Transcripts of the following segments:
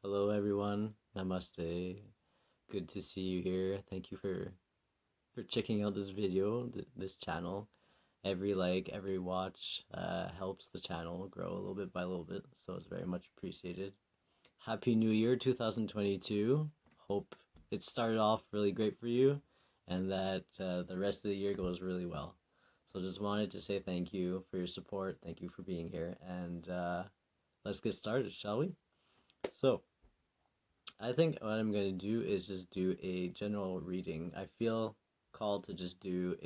Hello everyone, namaste. Good to see you here. Thank you for checking out this video, this channel. Every like, every watch helps the channel grow a little bit by a little bit, so it's very much appreciated. Happy New Year 2022. Hope it started off really great for you and that the rest of the year goes really well. So just wanted to say thank you for your support. Thank you for being here, and let's get started, shall we? So, I think what I'm going to do is just do a general reading. I feel called to just do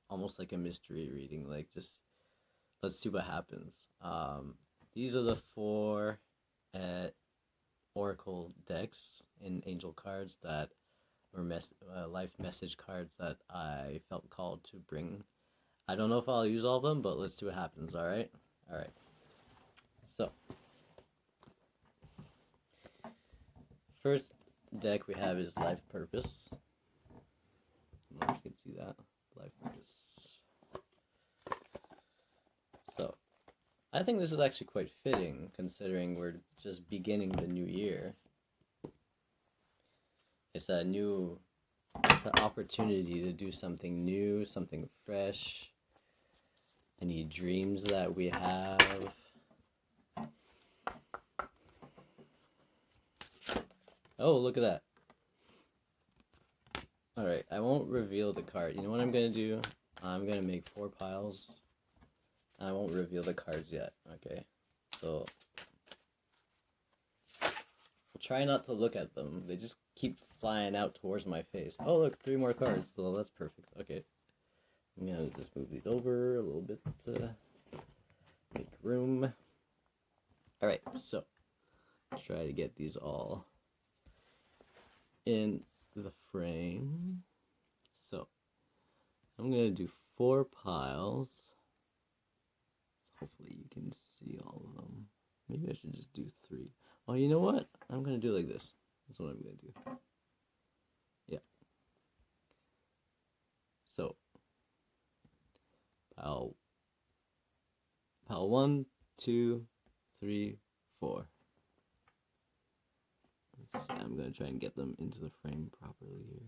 almost like a mystery reading, like just let's see what happens. These are the four oracle decks and angel cards that were life message cards that I felt called to bring. I don't know if I'll use all of them, but let's see what happens. All right. So first deck we have is life purpose. I don't know if you can see that. Life purpose. So I think this is actually quite fitting considering we're just beginning the new year. It's an opportunity to do something new, something fresh. Any dreams that we have. Oh, look at that. Alright, I won't reveal the card. You know what I'm going to do? I'm going to make 4 piles. I won't reveal the cards yet, okay? So, I'll try not to look at them. They just keep flying out towards my face. Oh, look, 3 more cards. So that's perfect. Okay. I'm going to just move these over a little bit to make room. Alright, so, try to get these all in the frame. So I'm gonna do 4 piles. Hopefully you can see all of them. Maybe I should just do 3. Oh, you know what? I'm gonna do like this. That's what I'm gonna do. Yeah. So pile 1, 2, 3, 4. I'm going to try and get them into the frame properly here.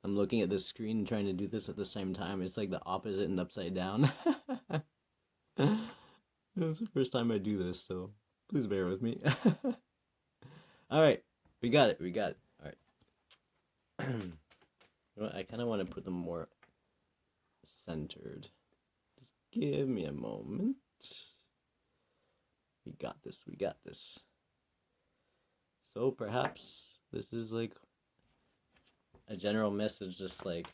I'm looking at the screen and trying to do this at the same time. It's like the opposite and upside down. It's the first time I do this, so please bear with me. Alright, we got it. Alright. You know what? I kind of want to put them more centered. Just give me a moment. We got this. So perhaps this is like a general message, just like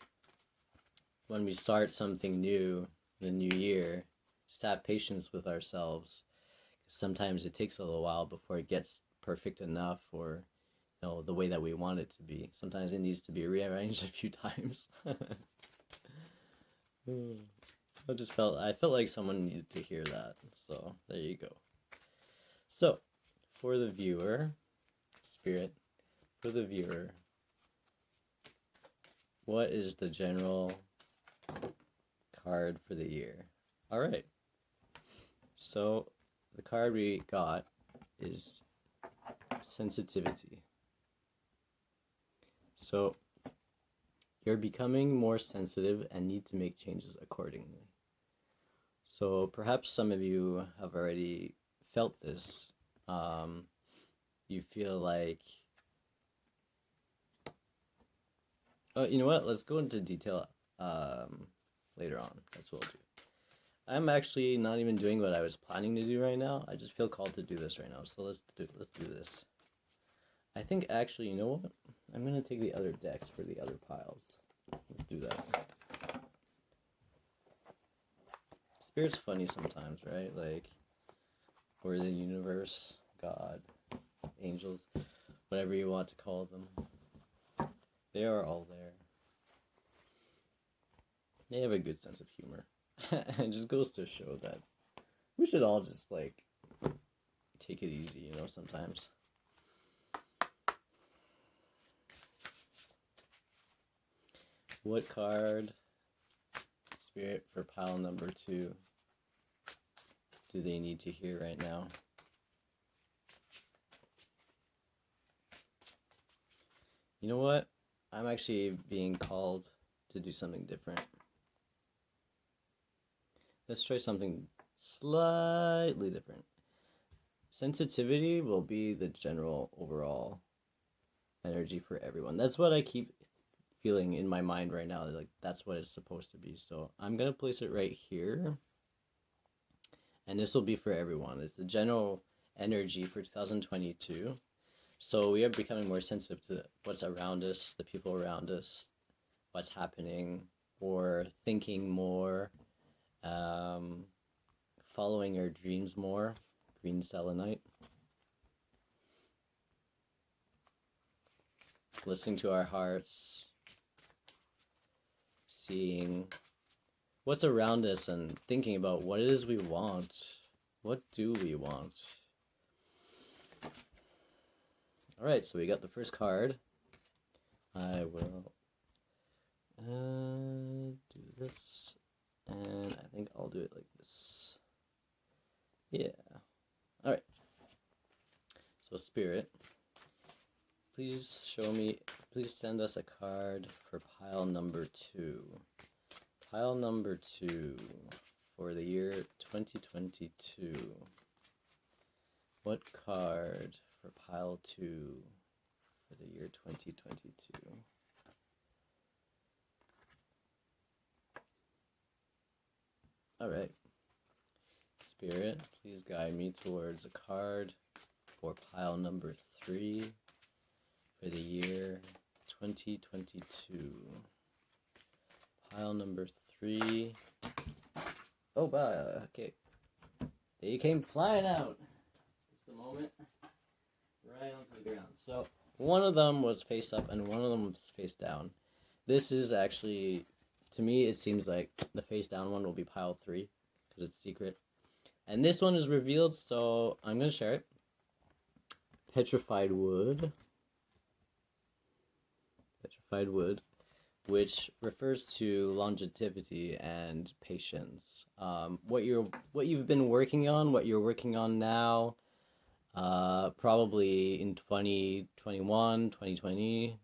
when we start something new in the new year, just have patience with ourselves. Sometimes it takes a little while before it gets perfect enough, or the way that we want it to be. Sometimes it needs to be rearranged a few times. I felt like someone needed to hear that. So there you go. So for the viewer, Spirit, for the viewer, what is the general card for the year? Alright, so the card we got is sensitivity. So you're becoming more sensitive and need to make changes accordingly. So perhaps some of you have already felt this. You feel like, oh, you know what? Let's go into detail later on. That's what we'll do. I'm actually not even doing what I was planning to do right now. I just feel called to do this right now. So let's do this. I think actually, you know what? I'm gonna take the other decks for the other piles. Let's do that. Spirit's funny sometimes, right? Like, or the universe, God, angels, whatever you want to call them. They are all there. They have a good sense of humor. It just goes to show that we should all just, like, take it easy, sometimes. What card, Spirit, for pile number 2 do they need to hear right now? You know what? I'm actually being called to do something different. Let's try something slightly different. Sensitivity will be the general overall energy for everyone. That's what I keep feeling in my mind right now. Like that's what it's supposed to be. So I'm gonna place it right here, and this will be for everyone. It's the general energy for 2022. So we are becoming more sensitive to what's around us, the people around us, what's happening, or thinking more, um, following our dreams more. Green selenite. Listening to our hearts, seeing what's around us and thinking about what it is we want. What do we want? Alright, so we got the first card. I will do this, and I think I'll do it like this. Yeah. Alright. So Spirit, please send us a card for pile number 2. Pile number 2 for the year 2022. What card for pile 2 for the year 2022? Alright. Spirit, please guide me towards a card for pile number 3 for the year 2022. Pile number 3. Oh, okay. They came flying out. Just a moment. Right onto the ground. So, one of them was face up and one of them was face down. This is actually, to me, it seems like the face down one will be pile 3 because it's secret. And this one is revealed, so I'm going to share it. Petrified Wood. Petrified Wood, which refers to longevity and patience. What you've been working on, what you're working on now, probably in 2021, 2020,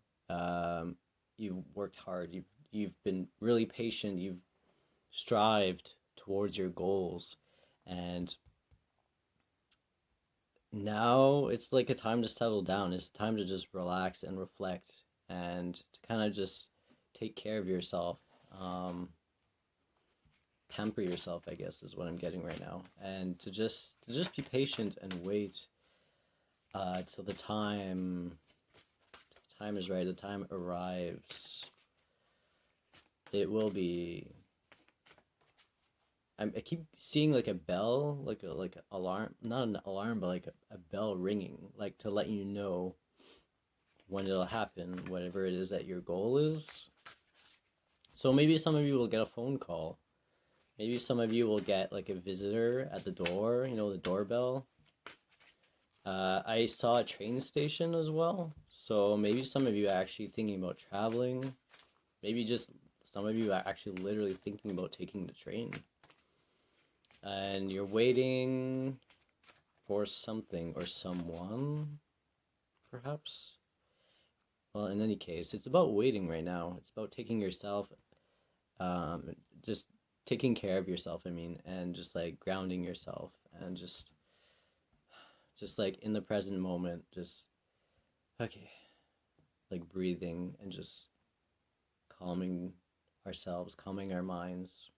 you've worked hard. You've been really patient. You've strived towards your goals, and now it's like a time to settle down. It's time to just relax and reflect and to kind of just take care of yourself. Pamper yourself, I guess, is what I'm getting right now. And to just be patient and wait till the time is right, the time arrives. It will be. I keep seeing like a bell, like a alarm, not an alarm, but like a bell ringing, like to let you know when it'll happen, whatever it is that your goal is. So maybe some of you will get a phone call. Maybe some of you will get like a visitor at the door, the doorbell. I saw a train station as well. So maybe some of you are actually thinking about traveling. Maybe just some of you are actually literally thinking about taking the train. And you're waiting for something or someone, perhaps. Well, in any case, it's about waiting right now. It's about taking yourself, just taking care of yourself, and just like grounding yourself and just like in the present moment, just, okay, like breathing and just calming ourselves, calming our minds,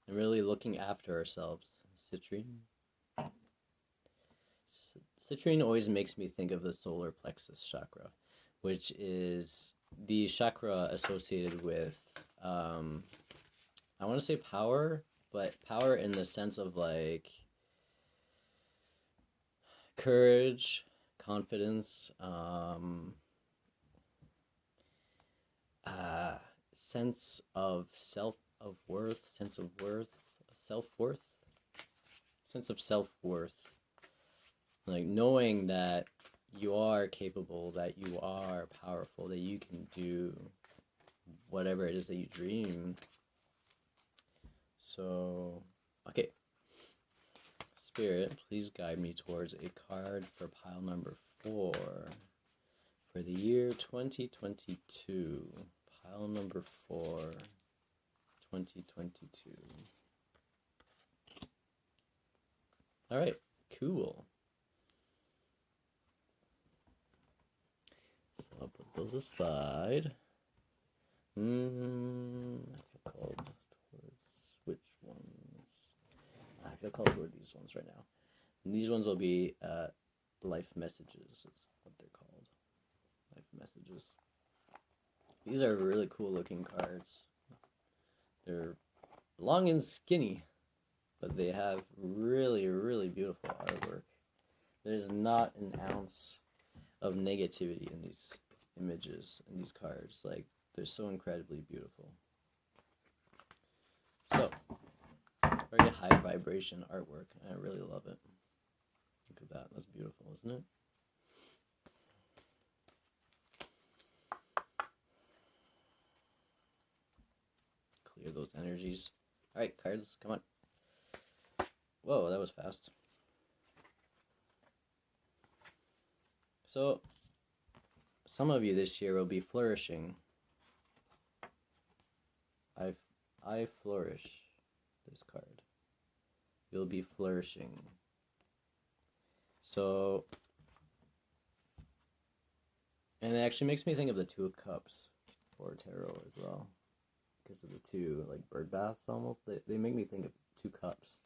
and really looking after ourselves. Citrine. Citrine always makes me think of the solar plexus chakra, which is the chakra associated with, I want to say power, but power in the sense of like courage, confidence, sense of self-worth, sense of self-worth, like knowing that you are capable, that you are powerful, that you can do whatever it is that you dream. So, okay. Spirit, please guide me towards a card for pile number 4 for the year 2022. Pile number 4, 2022. All right, cool. So I'll put those aside. I feel called towards which ones? I feel called toward these ones right now. And these ones will be life messages. Is what they're called. Life messages. These are really cool looking cards. They're long and skinny, but they have really, really beautiful artwork. There's not an ounce of negativity in these images, in these cards. Like, they're so incredibly beautiful. So, very high vibration artwork. I really love it. Look at that. That's beautiful, isn't it? Clear those energies. Alright, cards, come on. Whoa, that was fast. So, some of you this year will be flourishing. I flourish. This card. You'll be flourishing. So, and it actually makes me think of the Two of Cups for tarot as well, because of the two, like, bird baths almost. They make me think of 2 cups.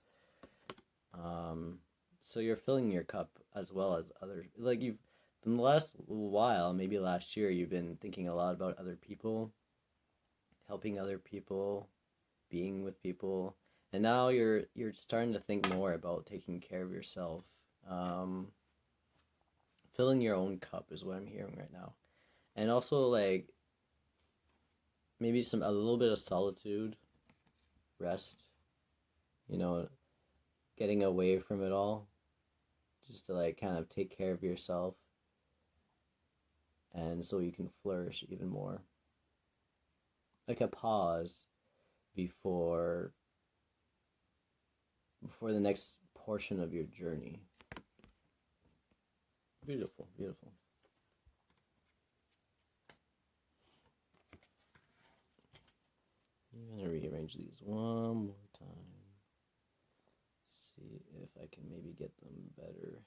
So you're filling your cup as well as others. Like, you've, in the last while, maybe last year, you've been thinking a lot about other people, helping other people, being with people, and now you're starting to think more about taking care of yourself. Filling your own cup is what I'm hearing right now. And also, like, maybe a little bit of solitude, rest, you know, getting away from it all, just to, like, kind of take care of yourself, and so you can flourish even more. Like a pause before the next portion of your journey. Beautiful, beautiful. I'm going to rearrange these one more time. See if I can maybe get them better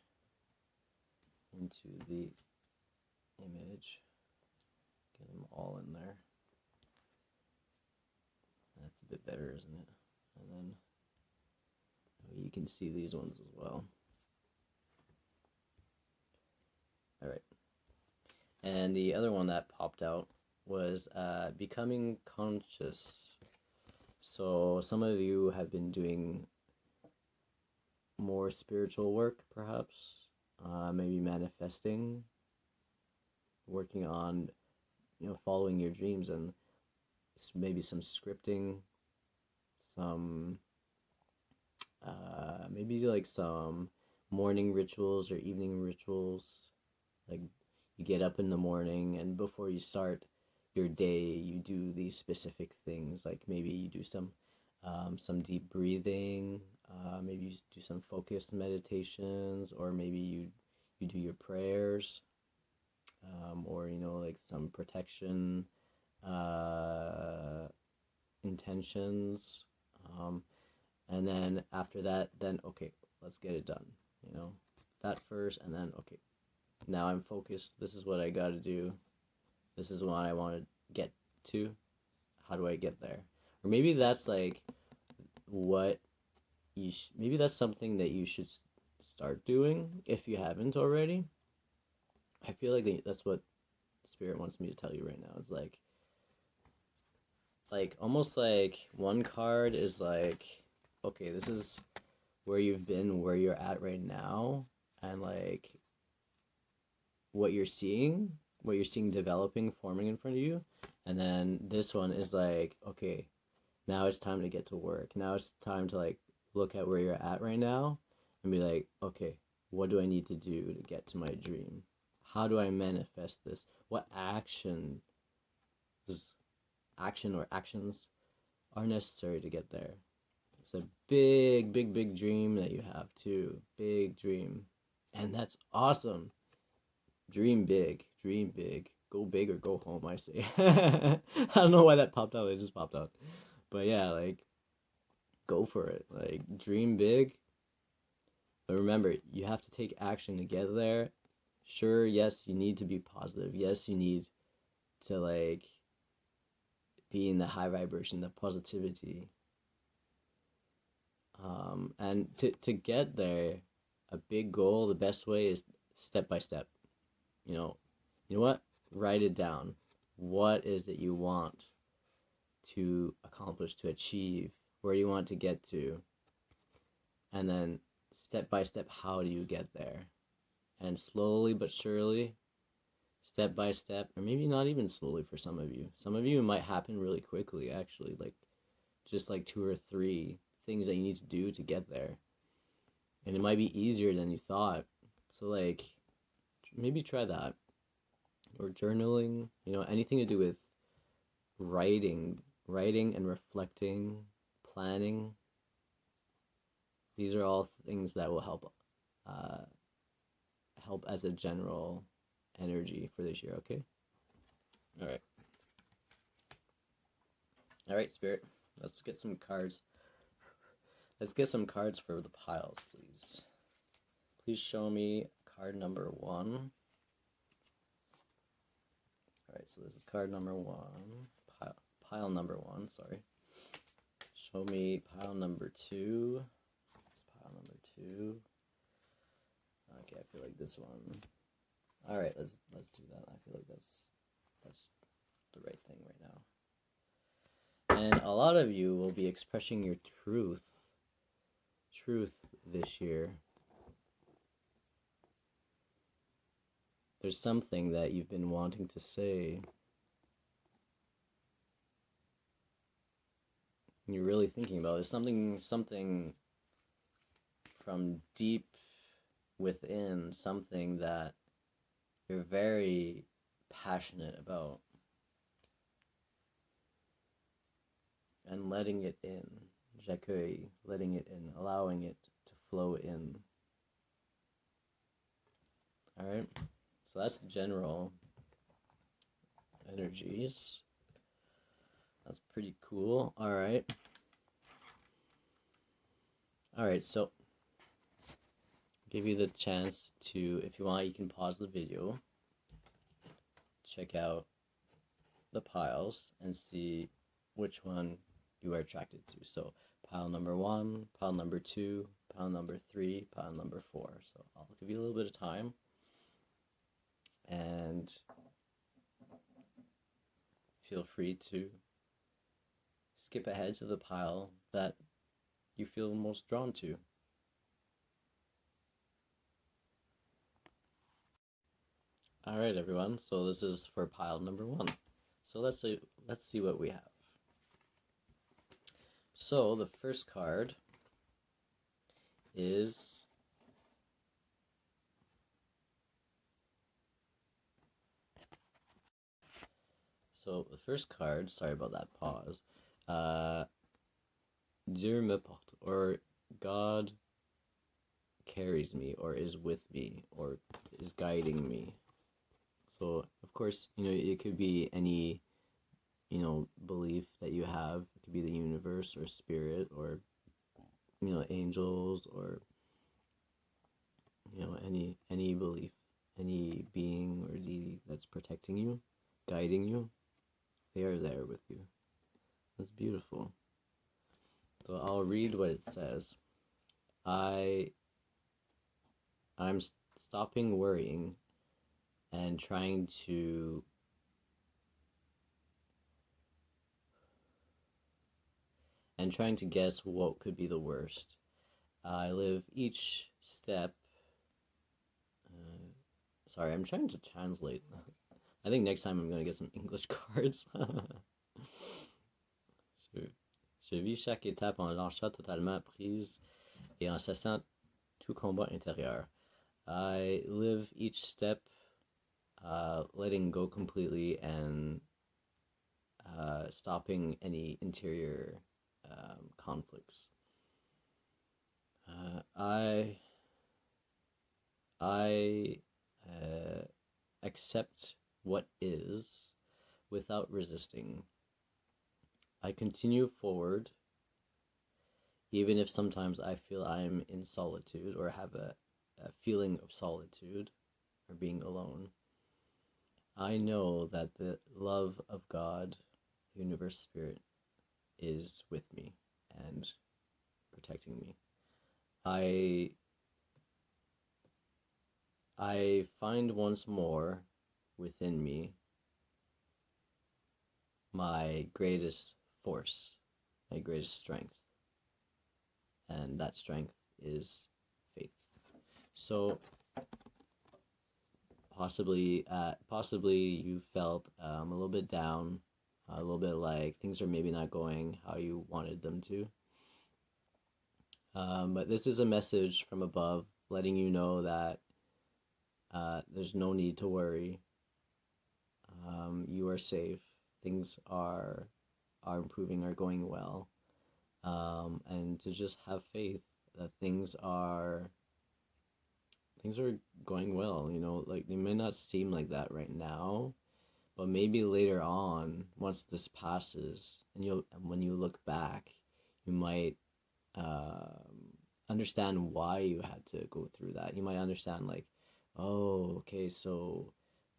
into the image. Get them all in there. That's a bit better, isn't it? And then you can see these ones as well. Alright. And the other one that popped out was becoming conscious. So some of you have been doing more spiritual work, perhaps. Maybe manifesting. Working on, following your dreams, and maybe some scripting. Some maybe like some morning rituals or evening rituals. Like, you get up in the morning, and before you start your day, you do these specific things. Like, maybe you do some deep breathing, maybe you do some focused meditations, or maybe you do your prayers, or like some protection intentions, and then after that, then okay, let's get it done. That first, and then okay, now I'm focused. This is what I got to do. This is what I want to get to. How do I get there? Or maybe that's like what maybe that's something that you should start doing if you haven't already. I feel like that's what Spirit wants me to tell you right now. It's like almost like one card is like, okay, this is where you've been, where you're at right now, and like what you're seeing developing, forming in front of you. And then this one is like, okay, now it's time to get to work. Now it's time to like look at where you're at right now and be like, okay, what do I need to do to get to my dream? How do I manifest this? What actions are necessary to get there? It's a big, big, big dream that you have too. Big dream. And that's awesome. Dream big. dream big. Go big or go home, I say. I don't know why that popped out. It just popped out. But yeah, like, go for it. Like, dream big. But remember, you have to take action to get there. Sure, yes, you need to be positive. Yes, you need to, like, be in the high vibration, the positivity. And to get there, a big goal, the best way is step by step. You know what? Write it down. What is it you want to accomplish, to achieve? Where do you want to get to? And then step by step, how do you get there? And slowly but surely, step by step, or maybe not even slowly for some of you. Some of you, it might happen really quickly, actually, like just like 2 or 3 things that you need to do to get there. And it might be easier than you thought. So, like, maybe try that. Or journaling, anything to do with writing and reflecting, planning. These are all things that will help as a general energy for this year, okay? All right, Spirit. Let's get some cards. Let's get some cards for the piles, please. Please show me card number 1. All right, so this is card number 1. Pile number 1, sorry. Show me pile number 2. Pile number 2. Okay, I feel like this one. All right, let's do that. I feel like that's the right thing right now. And a lot of you will be expressing your truth this year. There's something that you've been wanting to say. You're really thinking about it. Something from deep within, something that you're very passionate about. And letting it in. J'accueille, letting it in, allowing it to flow in. Alright? So that's general energies. That's pretty cool. Alright, so give you the chance to, if you want, you can pause the video, check out the piles, and see which one you are attracted to. So pile number 1, pile number 2, pile number 3, pile number 4. So I'll give you a little bit of time, and feel free to skip ahead to the pile that you feel most drawn to. All right, everyone. So this is for pile number 1. So let's see what we have. So the first card is sorry about that pause. Dieu me porte, or God carries me, or is with me, or is guiding me. So of course, it could be any, belief that you have. It could be the universe or spirit, or angels, or any belief, any being or deity that's protecting you, guiding you. They are there with you. That's beautiful. So I'll read what it says. I'm stopping worrying and trying to guess what could be the worst. I live each step. Sorry, I'm trying to translate. I think next time I'm going to get some English cards. Je vis chaque étape en lâchant totalement prise et en cessant tout combat intérieur. I live each step letting go completely and stopping any interior conflicts. I accept what is without resisting. I continue forward, even if sometimes I feel I'm in solitude or have a feeling of solitude or being alone. I know that the love of God, Universe Spirit, is with me and protecting me. I find once more within me my greatest force, my greatest strength, and that strength is faith. So possibly you felt a little bit down, a little bit like things are maybe not going how you wanted them to. But this is a message from above letting you know that there's no need to worry. You are safe. Things are improving, are going well, and to just have faith that things are going well. You know, like they may not seem like that right now, but maybe later on, once this passes, and when you look back, you might understand why you had to go through that. You might understand like, oh, okay, so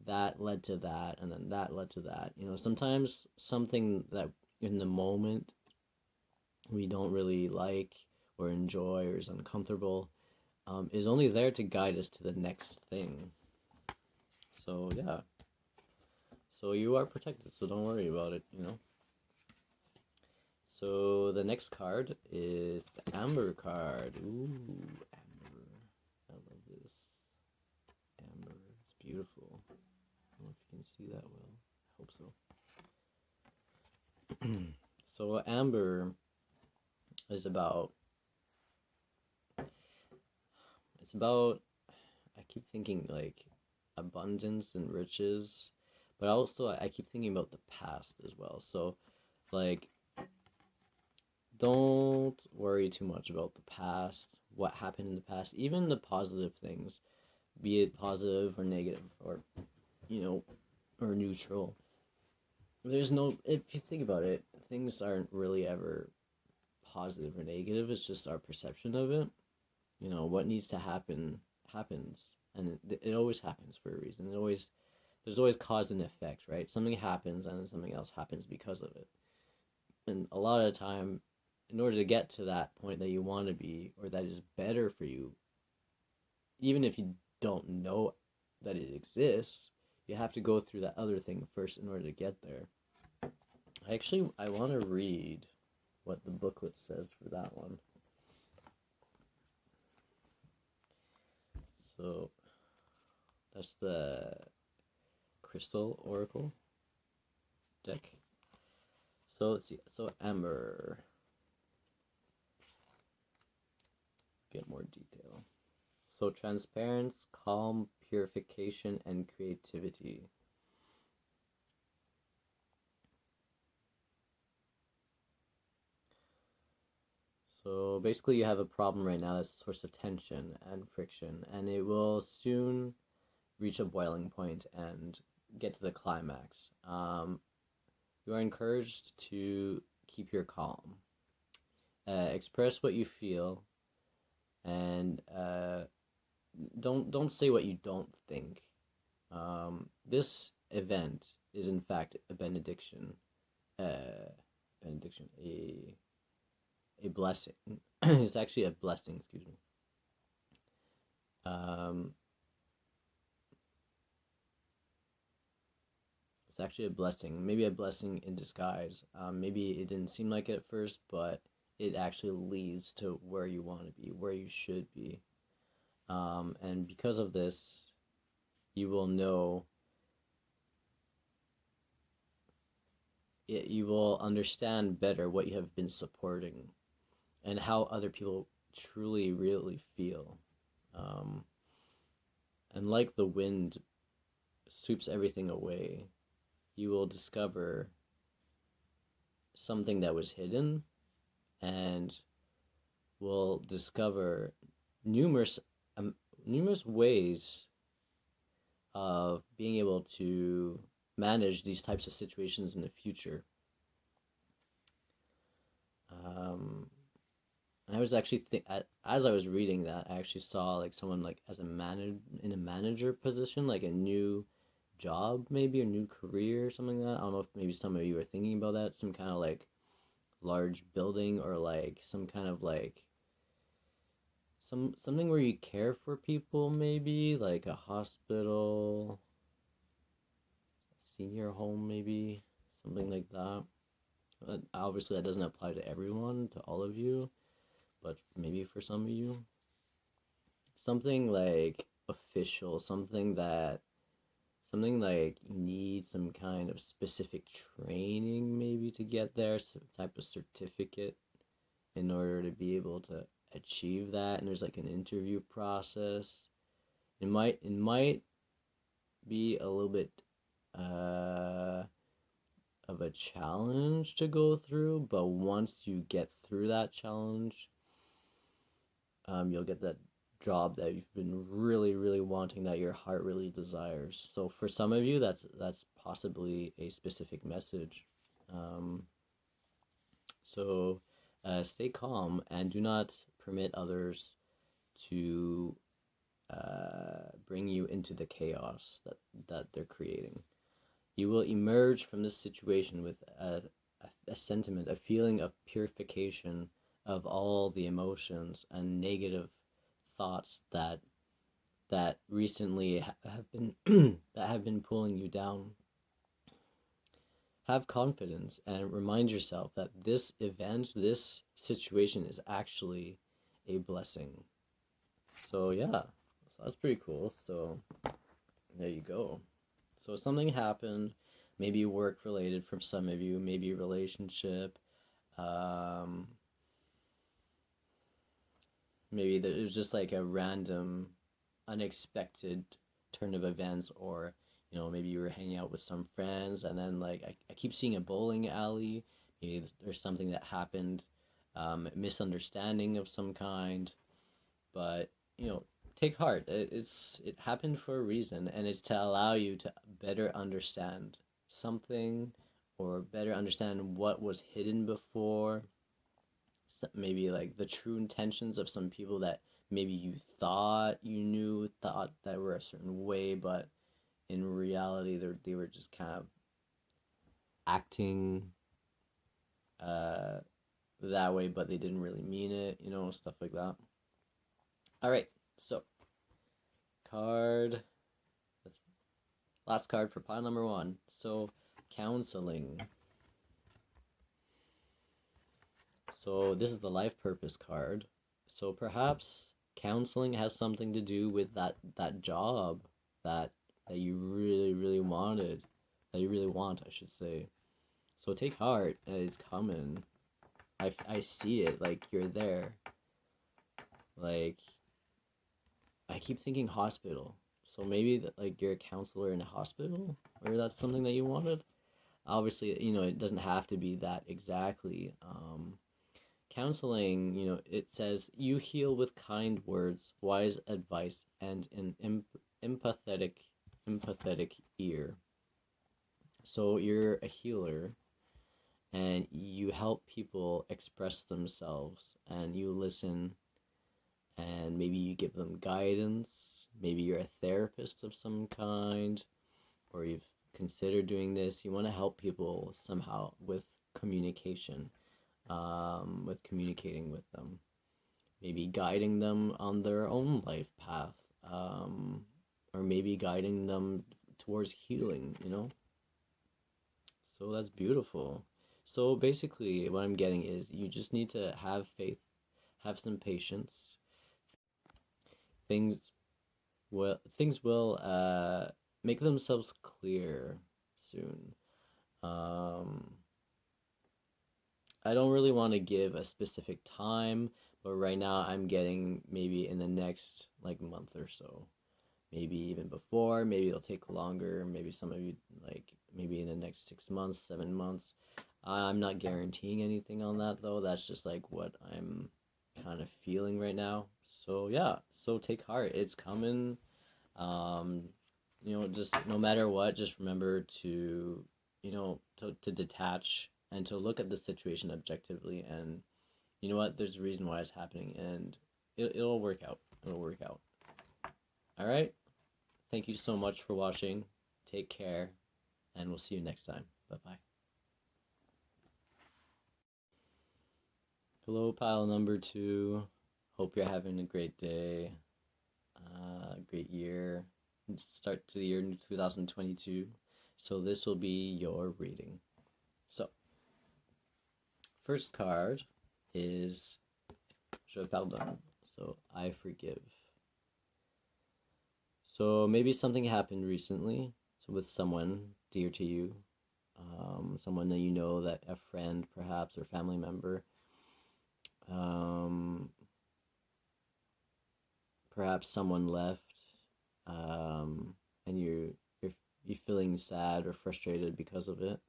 that led to that, and then that led to that. You know, sometimes something that in the moment we don't really like or enjoy or is uncomfortable is only there to guide us to the next thing. So yeah. So you are protected, so don't worry about it, you know. So the next card is the Amber card. Ooh, Amber. I love this. Amber. It's beautiful. I don't know if you can see that well. I hope so. So Amber is about... It's about... I keep thinking like abundance and riches, but also I keep thinking about the past as well. So like, don't worry too much about the past, what happened in the past, even the positive things, be it positive or negative or, you know, or neutral. There's no, if you think about it, things aren't really ever positive or negative. It's just our perception of it. You know, what needs to happen happens, and it always happens for a reason. There's always cause and effect, right? Something happens and then something else happens because of it. And a lot of the time, in order to get to that point that you want to be, or that is better for you, even if you don't know that it exists, you have to go through that other thing first in order to get there. I want to read what the booklet says for that one. So that's the Crystal Oracle deck. So let's see. So Amber. Get more detail. So transparency, calm, purification, and creativity. So basically you have a problem right now that's a source of tension and friction, and it will soon reach a boiling point and get to the climax. You are encouraged to keep your calm. Express what you feel, and don't say what you don't think. This event is in fact a benediction, a blessing. It's actually a blessing. Excuse me. It's actually a blessing. Maybe a blessing in disguise. Maybe it didn't seem like it at first, but it actually leads to where you want to be, where you should be. And because of this, you will know, you will understand better what you have been supporting and how other people truly, really feel. And like the wind sweeps everything away, you will discover something that was hidden, and will discover numerous ways of being able to manage these types of situations in the future. Um, I was actually as I was reading that, I actually saw like someone like as a in a manager position, like a new job, maybe a new career or something like that. I don't know if maybe some of you are thinking about that, some kind of like large building or like some kind of like something where you care for people, maybe like a hospital, senior home, maybe something like that. Obviously, that doesn't apply to everyone, to all of you, but maybe for some of you, something like official, something like you need some kind of specific training maybe to get there, some type of certificate in order to be able to achieve that. And there's like an interview process. It might be a little bit uh of a challenge to go through, but once you get through that challenge, you'll get that job that you've been really, really wanting, that your heart really desires. So for some of you, that's possibly a specific message. Um, so stay calm and do not permit others to bring you into the chaos that they're creating. You will emerge from this situation with a sentiment, a feeling of purification of all the emotions and negative thoughts that recently have been that have been pulling you down. Have confidence and remind yourself that this event, this situation is actually a blessing. So yeah, so that's pretty cool. So there you go. So something happened, maybe work related for some of you, maybe relationship, um, maybe it was just like a random, unexpected turn of events, or maybe you were hanging out with some friends, and then like I keep seeing a bowling alley. Maybe there's something that happened, misunderstanding of some kind, but take heart. It happened for a reason, and it's to allow you to better understand something, or better understand what was hidden before. Maybe like the true intentions of some people that maybe you thought you knew, thought that were a certain way, but in reality they were just kind of acting uh that way, but they didn't really mean it, stuff like that. All right, so card last card for pile number one. So counseling. So this is the life purpose card. So perhaps counseling has something to do with that job that that you really, really wanted, that you really want, I should say. So take heart, it's coming. I see it, like you're there. Like I keep thinking hospital. So maybe like you're a counselor in a hospital, or that's something that you wanted. Obviously, it doesn't have to be that exactly. Counseling, it says you heal with kind words, wise advice, and an empathetic ear. So you're a healer, and you help people express themselves, and you listen, and maybe you give them guidance. Maybe you're a therapist of some kind, or you've considered doing this. You want to help people somehow with communication, with communicating with them, maybe guiding them on their own life path, or maybe guiding them towards healing. So that's beautiful. So basically, what I'm getting is you just need to have faith, have some patience. Things things will make themselves clear soon. Um, I don't really want to give a specific time, but right now I'm getting maybe in the next like month or so. Maybe even before, maybe it'll take longer, maybe some of you like maybe in the next 6 months, 7 months. I'm not guaranteeing anything on that though. That's just like what I'm kind of feeling right now. So yeah, so take heart. It's coming. Um, just no matter what, just remember to, to detach and to look at the situation objectively. And you know what? There's a reason why it's happening, and it'll work out. It'll work out. All right. Thank you so much for watching. Take care, and we'll see you next time. Bye bye. Hello, pile number 2. Hope you're having a great day, great year. Start to the year 2022. So this will be your reading. So, first card is Je pardonne. So I forgive. So maybe something happened recently, so with someone dear to you, someone that you know, that a friend perhaps or family member. Perhaps someone left, and you're feeling sad or frustrated because of it.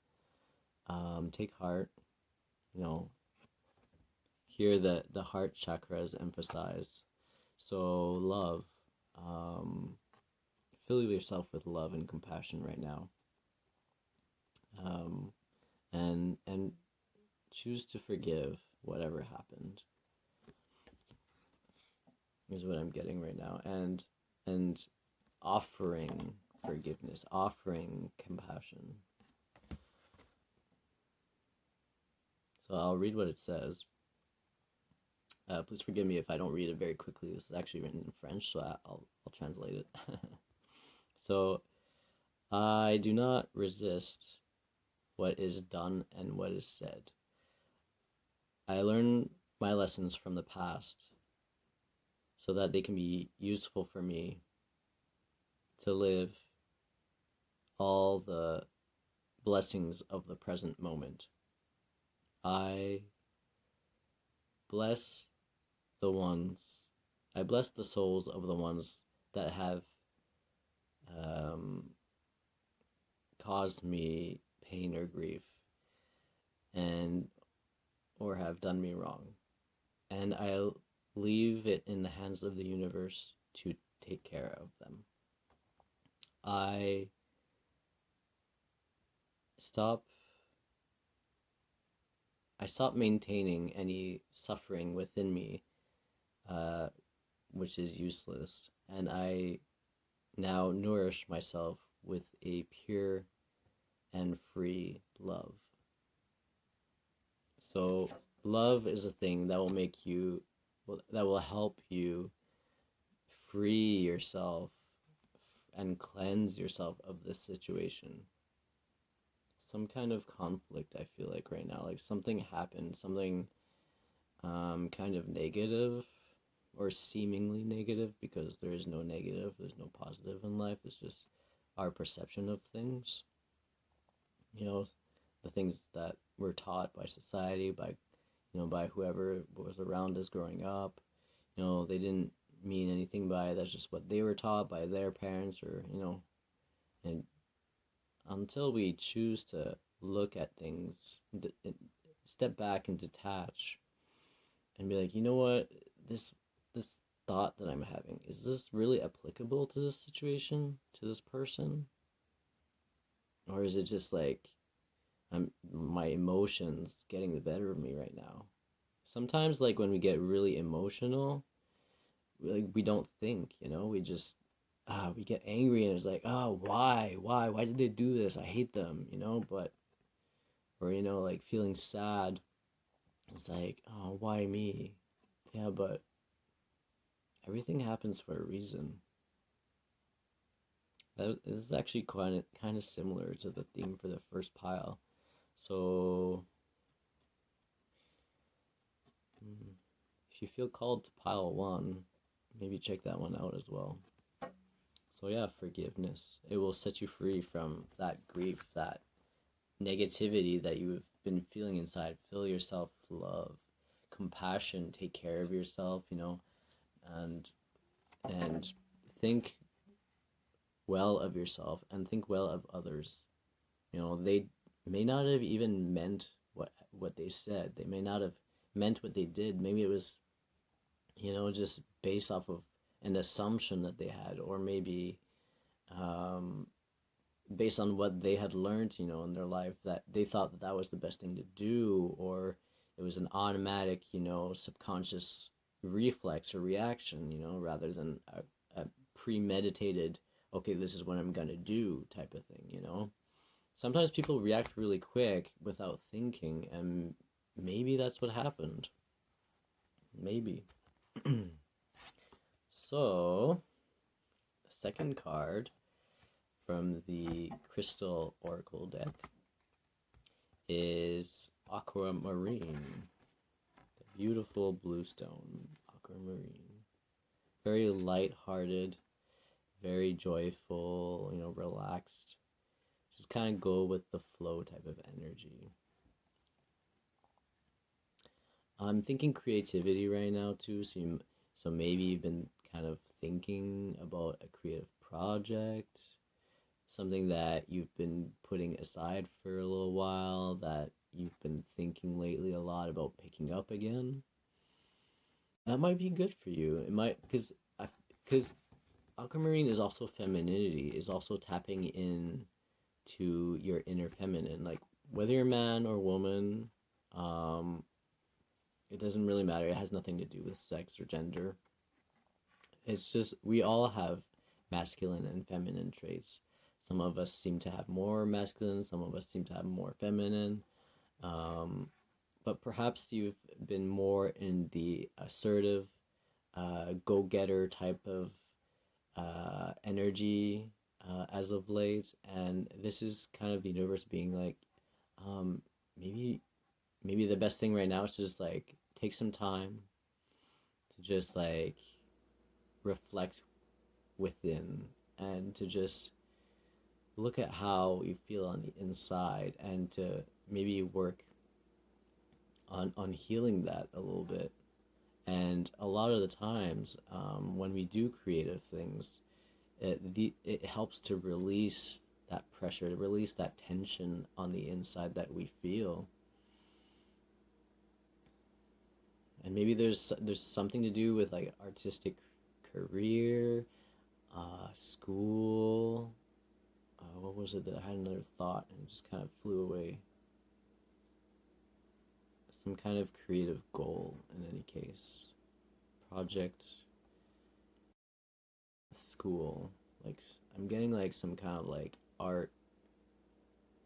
Take heart. Here the heart chakra is emphasized. So love. Fill yourself with love and compassion right now. And choose to forgive whatever happened. Is what I'm getting right now. And offering forgiveness, offering compassion. So I'll read what it says. Please forgive me if I don't read it very quickly. This is actually written in French, so I'll translate it. So, I do not resist what is done and what is said. I learn my lessons from the past so that they can be useful for me to live all the blessings of the present moment. I bless the souls of the ones that have caused me pain or grief, or have done me wrong, and I leave it in the hands of the universe to take care of them. I stop maintaining any suffering within me, which is useless, and I now nourish myself with a pure and free love. So love is a thing that will help you free yourself and cleanse yourself of this situation. Some kind of conflict, I feel like right now, like something happened, something kind of negative, or seemingly negative, because there is no negative, there's no positive in life. It's just our perception of things. The things that we're taught by society, by whoever was around us growing up. They didn't mean anything by it. That's just what they were taught by their parents, or and until we choose to look at things, step back and detach, and be like, you know what, this thought that I'm having, is this really applicable to this situation, to this person? Or is it just like my emotions getting the better of me right now? Sometimes, like, when we get really emotional, we don't think, we just we get angry, and it's like, oh, why did they do this? I hate them, but, or like feeling sad, it's like, oh, why me? Yeah, but everything happens for a reason. That is actually kind of similar to the theme for the first pile. So if you feel called to pile 1, maybe check that one out as well. So yeah, forgiveness. It will set you free from that grief, that negativity that you've been feeling inside. Fill yourself with love, compassion, take care of yourself, and think well of yourself and think well of others. They may not have even meant what they said. They may not have meant what they did. Maybe it was, just based off of an assumption that they had, or maybe um, based on what they had learned, in their life, that they thought that that was the best thing to do, or it was an automatic, subconscious reflex or reaction, rather than a premeditated, okay, this is what I'm gonna do type of thing. Sometimes people react really quick without thinking, and maybe that's what happened. Maybe. So, the second card from the Crystal Oracle deck is Aquamarine. The beautiful blue stone, Aquamarine. Very light-hearted, very joyful, relaxed. Just kind of go with the flow type of energy. I'm thinking creativity right now too, so maybe you've been kind of thinking about a creative project, something that you've been putting aside for a little while, that you've been thinking lately a lot about picking up again. That might be good for you. It might, because aquamarine is also femininity, is also tapping in to your inner feminine. Like whether you're man or woman, um, it doesn't really matter. It has nothing to do with sex or gender. It's just we all have masculine and feminine traits. Some of us seem to have more masculine, some of us seem to have more feminine. Um, but perhaps you've been more in the assertive, go getter type of energy as of late. And this is kind of the universe being like, um, maybe, maybe the best thing right now is to just like take some time to just like reflect within and to just look at how you feel on the inside and to maybe work on healing that a little bit. And a lot of the times, when we do creative things, it helps to release that pressure, to release that tension on the inside that we feel. And maybe there's something to do with like artistic career, school. What was it that I had another thought and it just kind of flew away? Some kind of creative goal in any case. Project, school. Like I'm getting like some kind of like art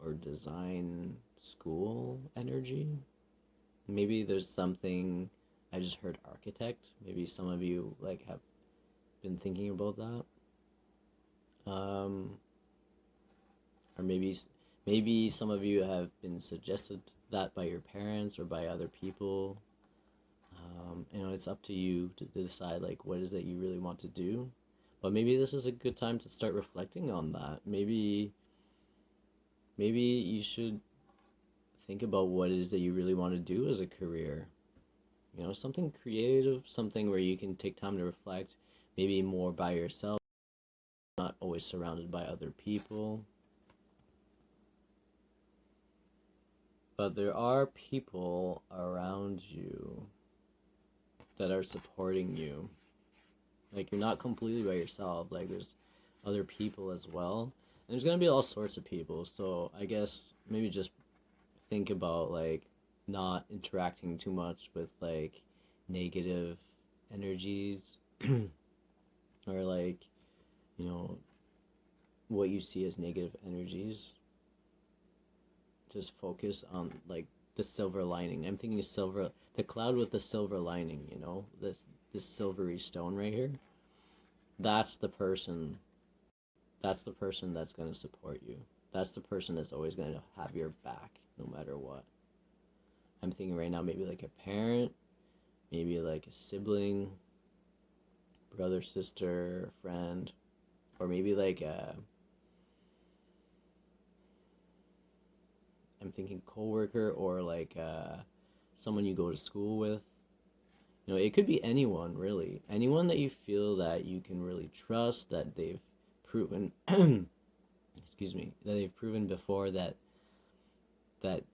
or design school energy. Maybe there's something. I just heard architect. Maybe some of you like have been thinking about that. Um, or maybe some of you have been suggested that by your parents or by other people. It's up to you to decide like what is it you really want to do. But maybe this is a good time to start reflecting on that. Maybe you should think about what it is that you really want to do as a career. Something creative, something where you can take time to reflect, maybe more by yourself, not always surrounded by other people. But there are people around you that are supporting you. Like you're not completely by yourself. Like there's other people as well. And there's gonna be all sorts of people. So I guess maybe just think about like not interacting too much with like negative energies or like, you know, what you see as negative energies. Just focus on like the silver lining. I'm thinking silver, the cloud with the silver lining, this silvery stone right here. That's the person. That's the person that's going to support you. That's the person that's always going to have your back no matter what. I'm thinking right now maybe like a parent, maybe like a sibling, brother, sister, friend, or maybe like I'm thinking coworker or like someone you go to school with. It could be anyone really. Anyone that you feel that you can really trust, that they've proven excuse me, that they've proven before that that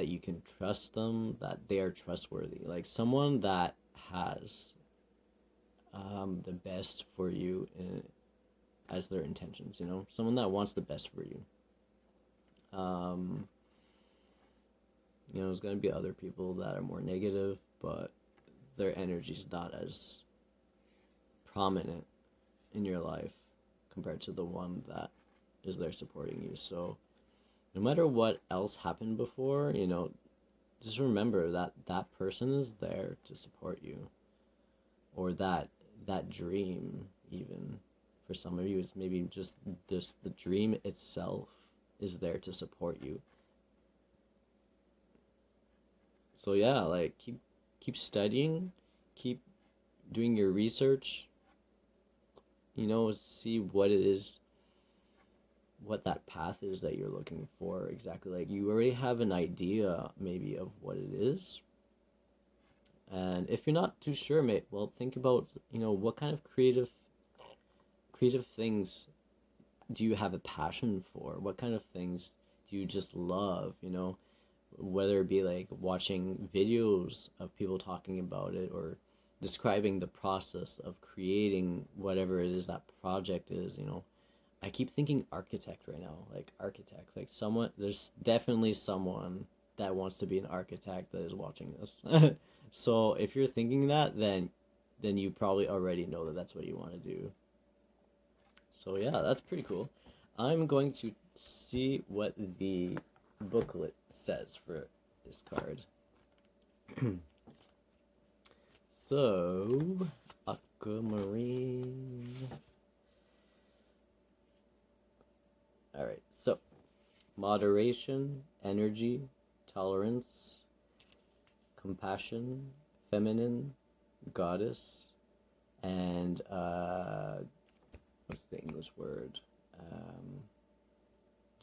you can trust them, that they are trustworthy. Like someone that has the best for you as their intentions, someone that wants the best for you. Um, there's going to be other people that are more negative, but their energy's not as prominent in your life compared to the one that is there supporting you. So no matter what else happened before, just remember that that person is there to support you, or that dream. Even for some of you, it's maybe just the dream itself is there to support you. So yeah, like keep studying, keep doing your research, see what it is, what that path is that you're looking for exactly. Like, you already have an idea maybe of what it is. And if you're not too sure, mate, well, think about, what kind of creative things do you have a passion for? What kind of things do you just love, whether it be like watching videos of people talking about it, or describing the process of creating whatever it is that project is. I keep thinking architect right now, like architect, like someone, there's definitely someone that wants to be an architect that is watching this. So if you're thinking that, then you probably already know that that's what you want to do. So yeah, that's pretty cool. I'm going to see what the booklet says for this card. So, aquamarine. Alright, so moderation, energy, tolerance, compassion, feminine, goddess, and what's the English word?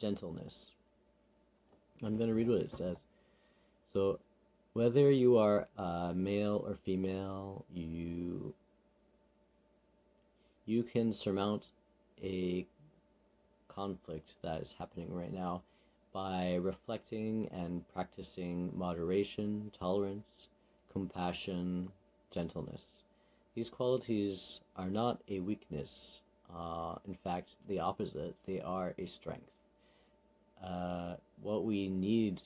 Gentleness. I'm going to read what it says. So, whether you are male or female, you can surmount a conflict that is happening right now by reflecting and practicing moderation, tolerance, compassion, gentleness. These qualities are not a weakness. In fact, the opposite. They are a strength. What we need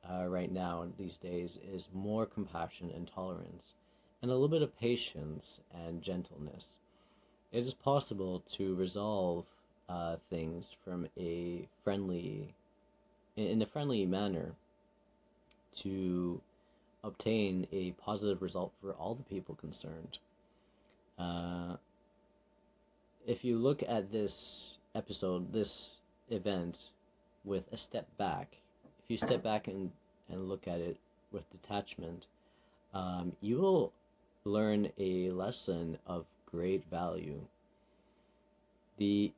right now these days is more compassion and tolerance, and a little bit of patience and gentleness. It is possible to resolve things from in a friendly manner, to obtain a positive result for all the people concerned. If you look at this episode, this event, with a step back, if you step back and look at it with detachment, you will learn a lesson of great value. The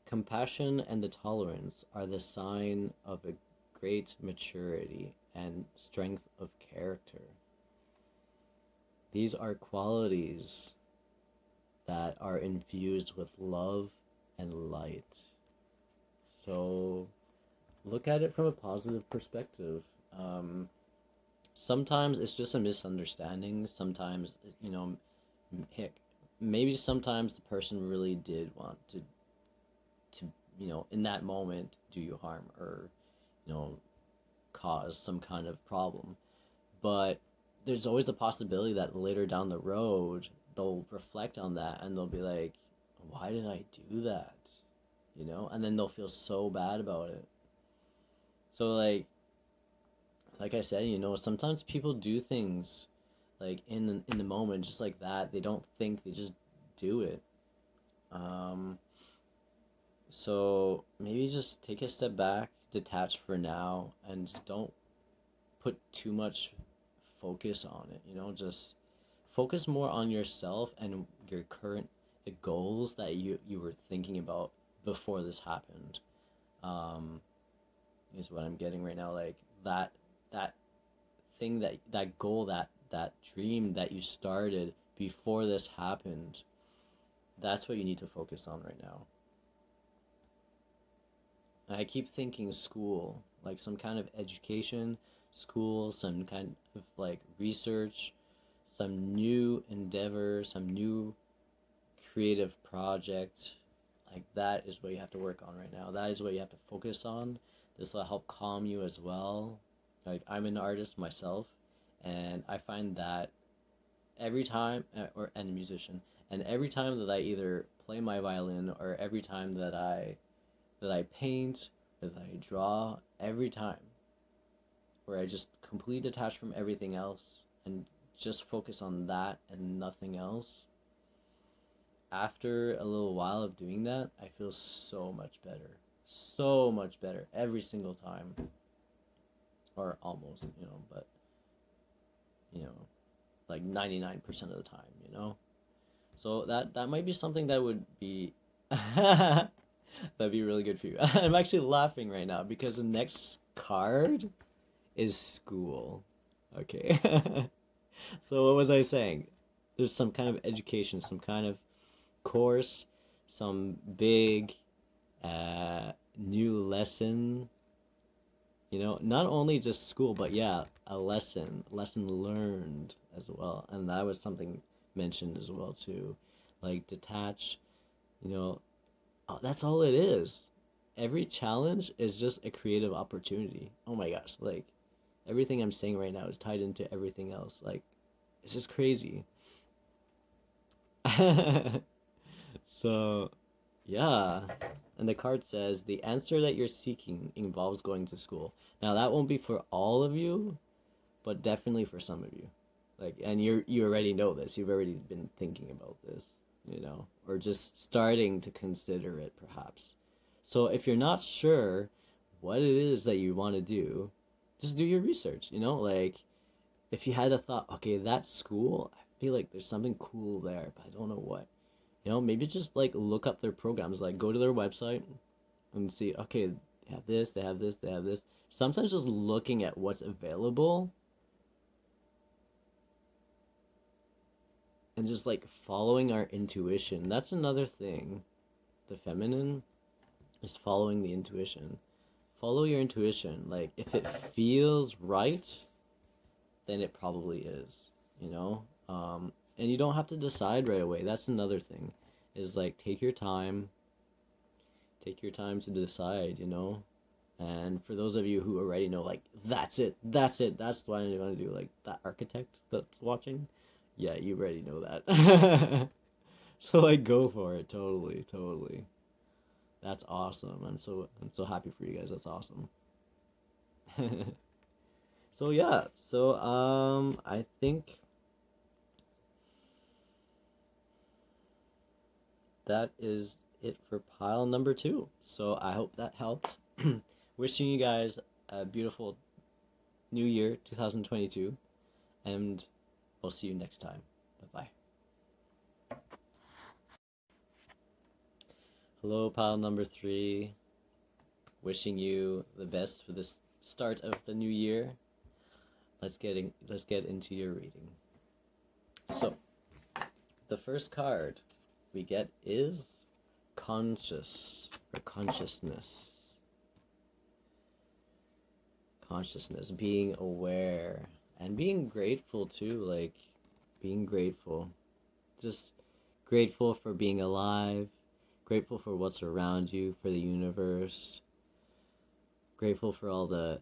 compassion and the tolerance are the sign of a great maturity and strength of character. These are qualities that are infused with love and light. So look at it from a positive perspective. Sometimes it's just a misunderstanding. Sometimes, heck, maybe sometimes the person really did want to in that moment do you harm, or cause some kind of problem. But there's always the possibility that later down the road they'll reflect on that and they'll be like, why did I do that? And then they'll feel so bad about it. So like I said, sometimes people do things like in the moment, just like that. They don't think, they just do it. So maybe just take a step back, detach for now, and just don't put too much focus on it. Just focus more on yourself and your the goals that you were thinking about before this happened. Is what I'm getting right now. Like that thing, that goal, that dream that you started before this happened, that's what you need to focus on right now. I keep thinking school, like some kind of education, school, some kind of like research, some new endeavor, some new creative project, like that is what you have to work on right now. That is what you have to focus on. This will help calm you as well. Like I'm an artist myself, and I find that every time, and a musician, and every time that I either play my violin or every time that I paint, that I draw, every time where I just completely detach from everything else and just focus on that and nothing else. After a little while of doing that, I feel so much better. So much better every single time. Or almost, but, you know, like 99% of the time, So that might be something that would be that'd be really good for you. I'm actually laughing right now because the next card is school. Okay. So what was I saying? There's some kind of education, some kind of course, some big new lesson. Not only just school, but yeah, a lesson learned as well. And that was something mentioned as well too. Like detach, that's all it is. Every challenge is just a creative opportunity. Oh my gosh, like everything I'm saying right now is tied into everything else. Like it's just crazy. So, yeah. And the card says the answer that you're seeking involves going to school. Now that won't be for all of you, but definitely for some of you. Like, and you already know this. You've already been thinking about this, or just starting to consider it perhaps. So if you're not sure what it is that you want to do, just do your research, like if you had a thought, okay, that school, I feel like there's something cool there, but I don't know what. Maybe just like look up their programs, like go to their website and see, okay, they have this, they have this, they have this. Sometimes just looking at what's available and just like following our intuition. That's another thing. The feminine is following the intuition. Follow your intuition. Like if it feels right, then it probably is, and you don't have to decide right away. That's another thing, is like take your time to decide, and for those of you who already know, like that's what I'm going to do, like that architect that's watching, yeah, you already know that. So like go for it. Totally. That's awesome. I'm so happy for you guys. That's awesome. So yeah, I think that is it for pile number 2. So I hope that helped. Wishing you guys a beautiful new year, 2022, and we'll see you next time. Bye bye. Hello, pile number 3. Wishing you the best for this start of the new year. Let's get into your reading. So, the first card we get is conscious or consciousness. Consciousness, being aware and being grateful too, like being grateful. Just grateful for being alive, grateful for what's around you, for the universe. Grateful for all the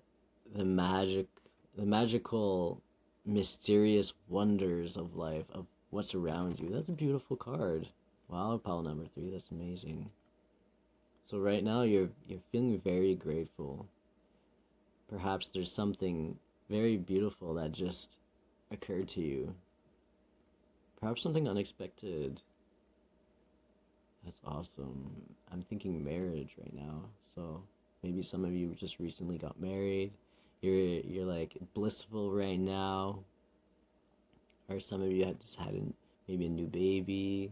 magical, mysterious wonders of life, of what's around you. That's a beautiful card. Wow, pile number 3, that's amazing. So right now you're feeling very grateful. Perhaps there's something very beautiful that just occurred to you. Perhaps something unexpected. That's awesome. I'm thinking marriage right now. So maybe some of you just recently got married. You're like blissful right now. Or some of you just had maybe a new baby.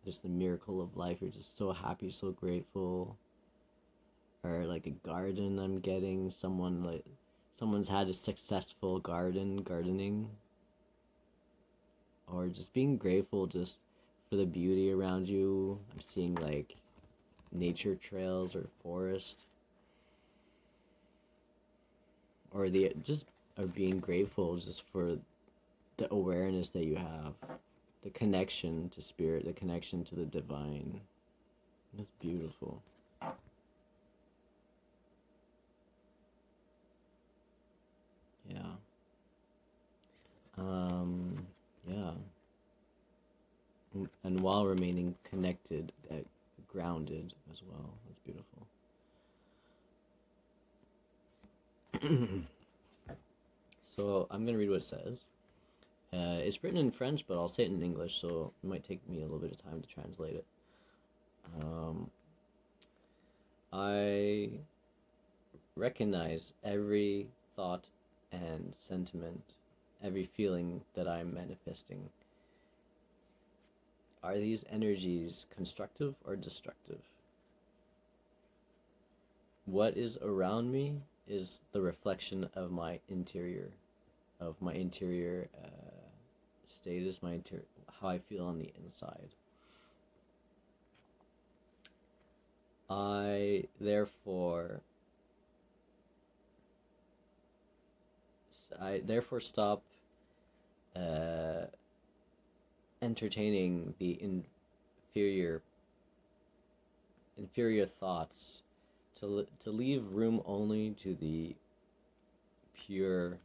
Just the miracle of life. You're just so happy, so grateful. Or like a garden I'm getting. Someone's had a successful gardening. Or just being grateful just for the beauty around you. I'm seeing like nature trails or forest. Or being grateful just for the awareness that you have. the connection to spirit, the connection to the divine. It's beautiful. Yeah. Yeah. And while remaining connected, grounded as well. That's beautiful. So I'm gonna read what it says. It's written in French, but I'll say it in English, so it might take me a little bit of time to translate it. I recognize every thought and sentiment, every feeling that I'm manifesting. Are these energies constructive or destructive? What is around me is the reflection of my interior, status, how I feel on the inside. I therefore stop entertaining the inferior thoughts, to leave room only to the pure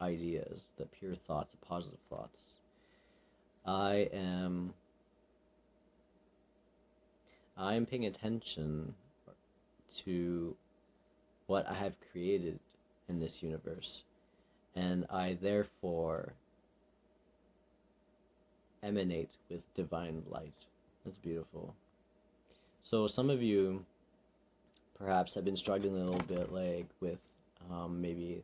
ideas, the pure thoughts, the positive thoughts. I am paying attention to what I have created in this universe, and I therefore emanate with divine light. That's beautiful. So some of you perhaps have been struggling a little bit, like with maybe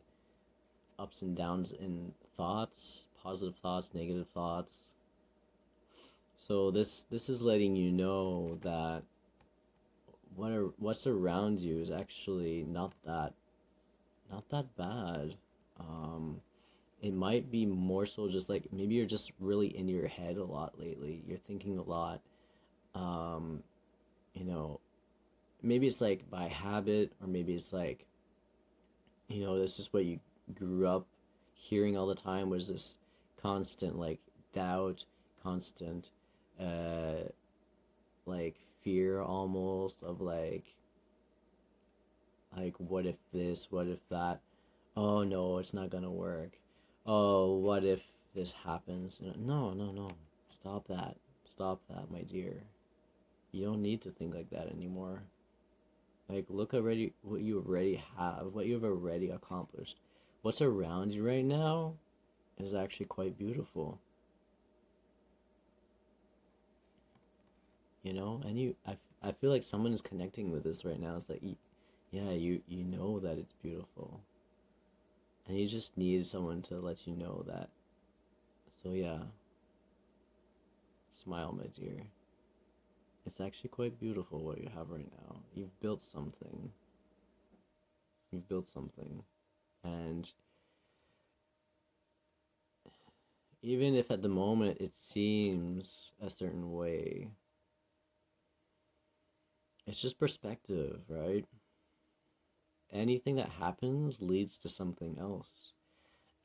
ups and downs in thoughts, positive thoughts, negative thoughts. So this is letting you know that what's around you is actually not that bad. It might be more so just like maybe you're just really in your head a lot lately. You're thinking a lot. You know, maybe it's like by habit, or maybe it's like, that's just what you grew up hearing all the time, was this constant like doubt, constant like fear almost of like what if this, what if that, oh no, it's not gonna work, oh what if this happens. No, no, no, stop that, my dear. You don't need to think like that anymore. Like, look already what you already have, what you've already accomplished. What's around you right now is actually quite beautiful. And I feel like someone is connecting with this right now. It's like, yeah, you know that it's beautiful. And you just need someone to let you know that. So yeah, smile, my dear. It's actually quite beautiful what you have right now. You've built something. And even if at the moment it seems a certain way, it's just perspective, right? Anything that happens leads to something else.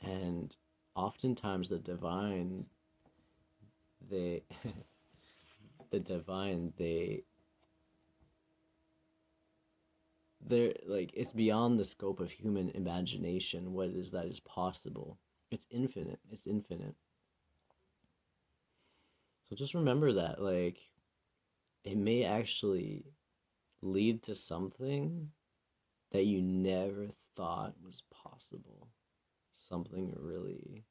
And oftentimes the divine, they the divine, they're like, it's beyond the scope of human imagination what it is that is possible. It's infinite. So just remember that, like, it may actually lead to something that you never thought was possible. Something really,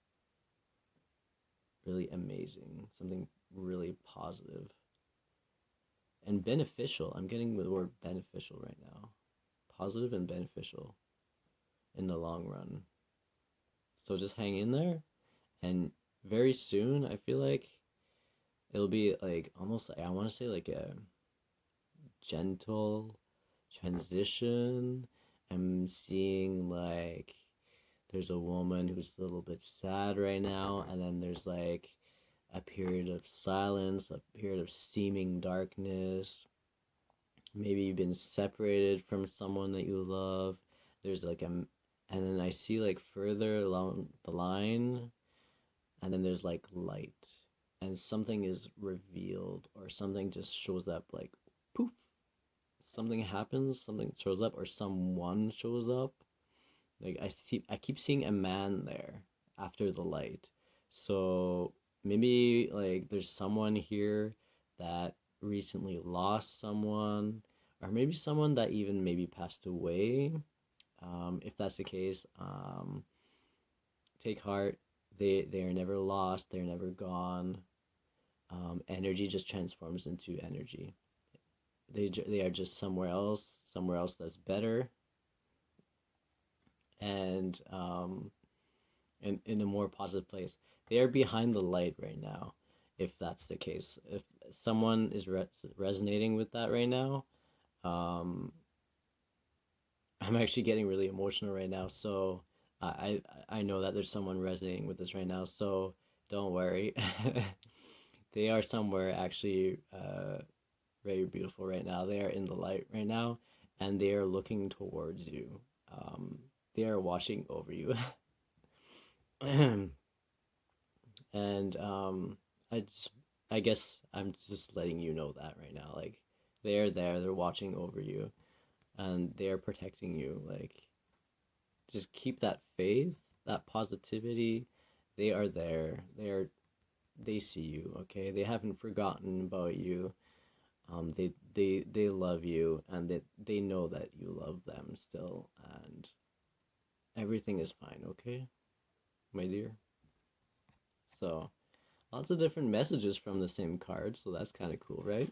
really amazing. Something really positive and beneficial. I'm getting the word beneficial right now. Positive and beneficial in the long run. So just hang in there, and very soon I feel like it'll be like almost, I want to say, like a gentle transition. I'm seeing like there's a woman who's a little bit sad right now, and then there's like a period of silence, a period of seeming darkness. Maybe you've been separated from someone that you love. There's like and then I see like further along the line, and then there's like light. and something is revealed or something just shows up, like poof, something happens, something shows up or someone shows up. Like I keep seeing a man there after the light. So maybe like there's someone here that recently lost someone, or maybe someone that even maybe passed away. If that's the case, take heart. They are never lost. They're never gone. Energy just transforms into energy. They are just somewhere else that's better, and in a more positive place. They are behind the light right now, if that's the case. If someone is resonating with that right now, um, I'm actually getting really emotional right now. So I know that there's someone resonating with this right now. So don't worry. They are somewhere actually very beautiful right now. They are in the light right now, and they are looking towards you. They are watching over you. And I just, I guess I'm just letting you know that right now. Like they're there, they're watching over you, and they're protecting you. Like just keep that faith, that positivity. They are there. They see you. Okay, they haven't forgotten about you. They love you, and they know that you love them still, and everything is fine. Okay, my dear. So lots of different messages from the same card, so that's kind of cool, right?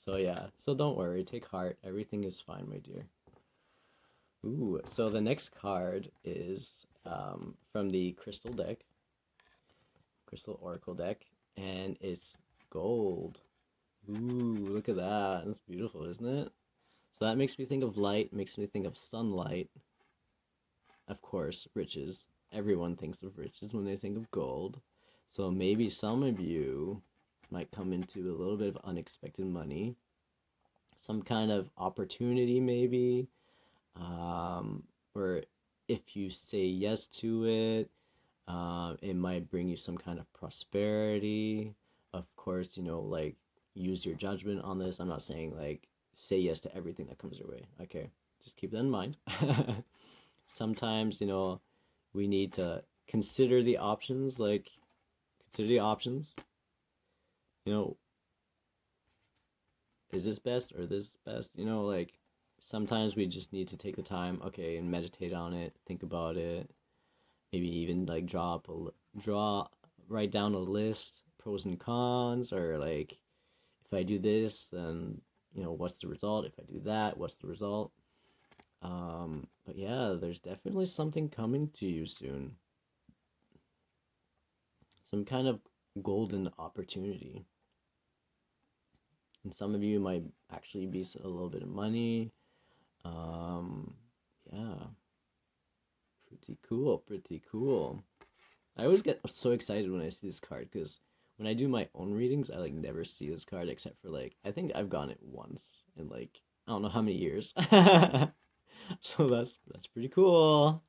So yeah, so don't worry, take heart. Everything is fine, my dear. Ooh, so the next card is from the Crystal Oracle deck, and it's gold. Ooh, look at that. That's beautiful, isn't it? So that makes me think of light, makes me think of sunlight. Of course, riches. Everyone thinks of riches when they think of gold. So maybe some of you might come into a little bit of unexpected money, some kind of opportunity, maybe, or if you say yes to it, it might bring you some kind of prosperity. Of course, like use your judgment on this. I'm not saying like say yes to everything that comes your way. Okay, just keep that in mind. Sometimes, we need to consider the options, like consider the options. You know, is this best or this best? Like sometimes we just need to take the time, okay, and meditate on it, think about it, maybe even like draw write down a list, pros and cons, or like if I do this, then what's the result? If I do that, what's the result? But yeah, there's definitely something coming to you soon. Some kind of golden opportunity. And some of you might actually be a little bit of money. Um, yeah, pretty cool, pretty cool. I always get so excited when I see this card because when I do my own readings, I like never see this card except for like I think I've gotten it once in like I don't know how many years. So that's pretty cool.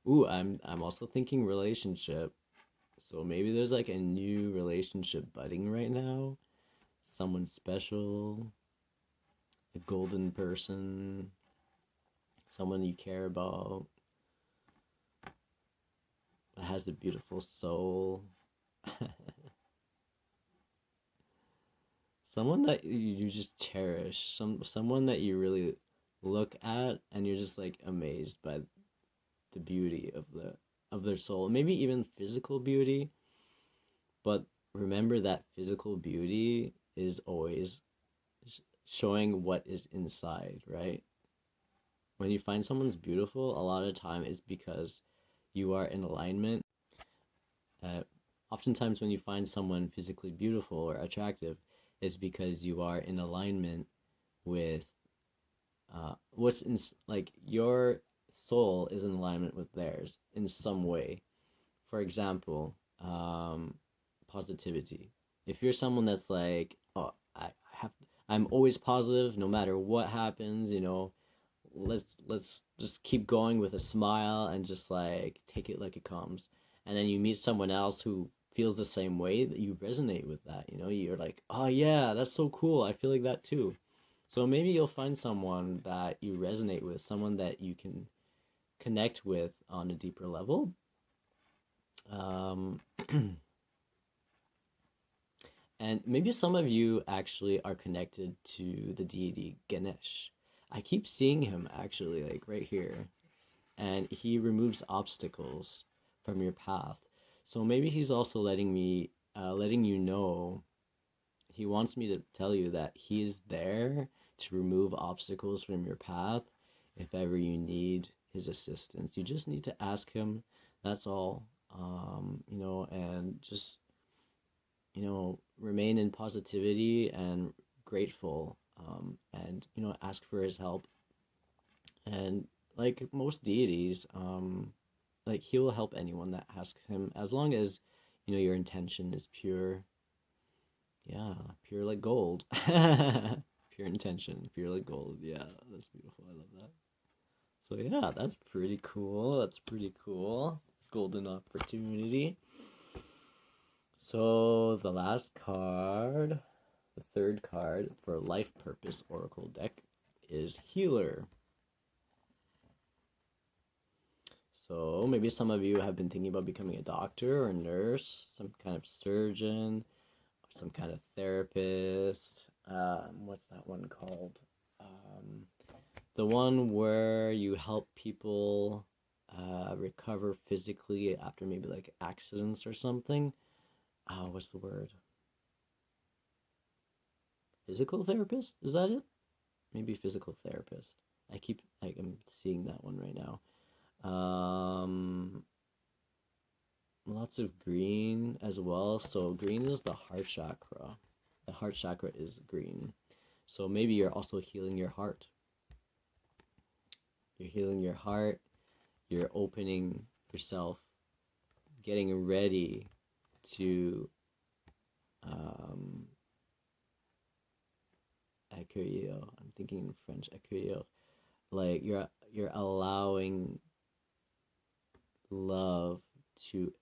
Ooh, I'm also thinking relationship. So maybe there's like a new relationship budding right now. Someone special, a golden person, someone you care about, that has a beautiful soul. Someone that you just cherish, someone that you really look at and you're just like amazed by the beauty of their soul. Maybe even physical beauty, but remember that physical beauty is always showing what is inside, right? When you find someone's beautiful, a lot of time it's because you are in alignment. Uh, Oftentimes, when you find someone physically beautiful or attractive, it's because you are in alignment with what's in like your soul is in alignment with theirs in some way. For example, positivity. If you're someone that's like, oh, I'm always positive no matter what happens, let's just keep going with a smile and just like take it like it comes. and then you meet someone else who feels the same way, that you resonate with that. You're like, oh yeah, that's so cool, I feel like that too. So maybe you'll find someone that you resonate with, someone that you can connect with on a deeper level. um, and maybe some of you actually are connected to the deity Ganesh. I keep seeing him actually, like right here, and he removes obstacles from your path. So maybe he's also letting you know. He wants me to tell you that he is there to remove obstacles from your path if ever you need his assistance. You just need to ask him. That's all. And just remain in positivity and grateful. And ask for his help. And like most deities, like he will help anyone that asks him, as long as your intention is pure. Yeah, pure like gold. Pure intention, pure like gold. Yeah, that's beautiful. I love that. So yeah, that's pretty cool. That's pretty cool. Golden opportunity. So the last card, the third card for Life Purpose Oracle deck is Healer. So maybe some of you have been thinking about becoming a doctor or a nurse, some kind of surgeon, or some kind of therapist. What's that one called? Um, the one where you help people recover physically after maybe like accidents or something. What's the word? Physical therapist? Is that it? Maybe physical therapist. I'm seeing that one right now. Lots of green as well. So green is the heart chakra. The heart chakra is green. So maybe you're also healing your heart. You're healing your heart. You're opening yourself, getting ready to accueillir. I'm thinking in French, accueillir. Like you're allowing love to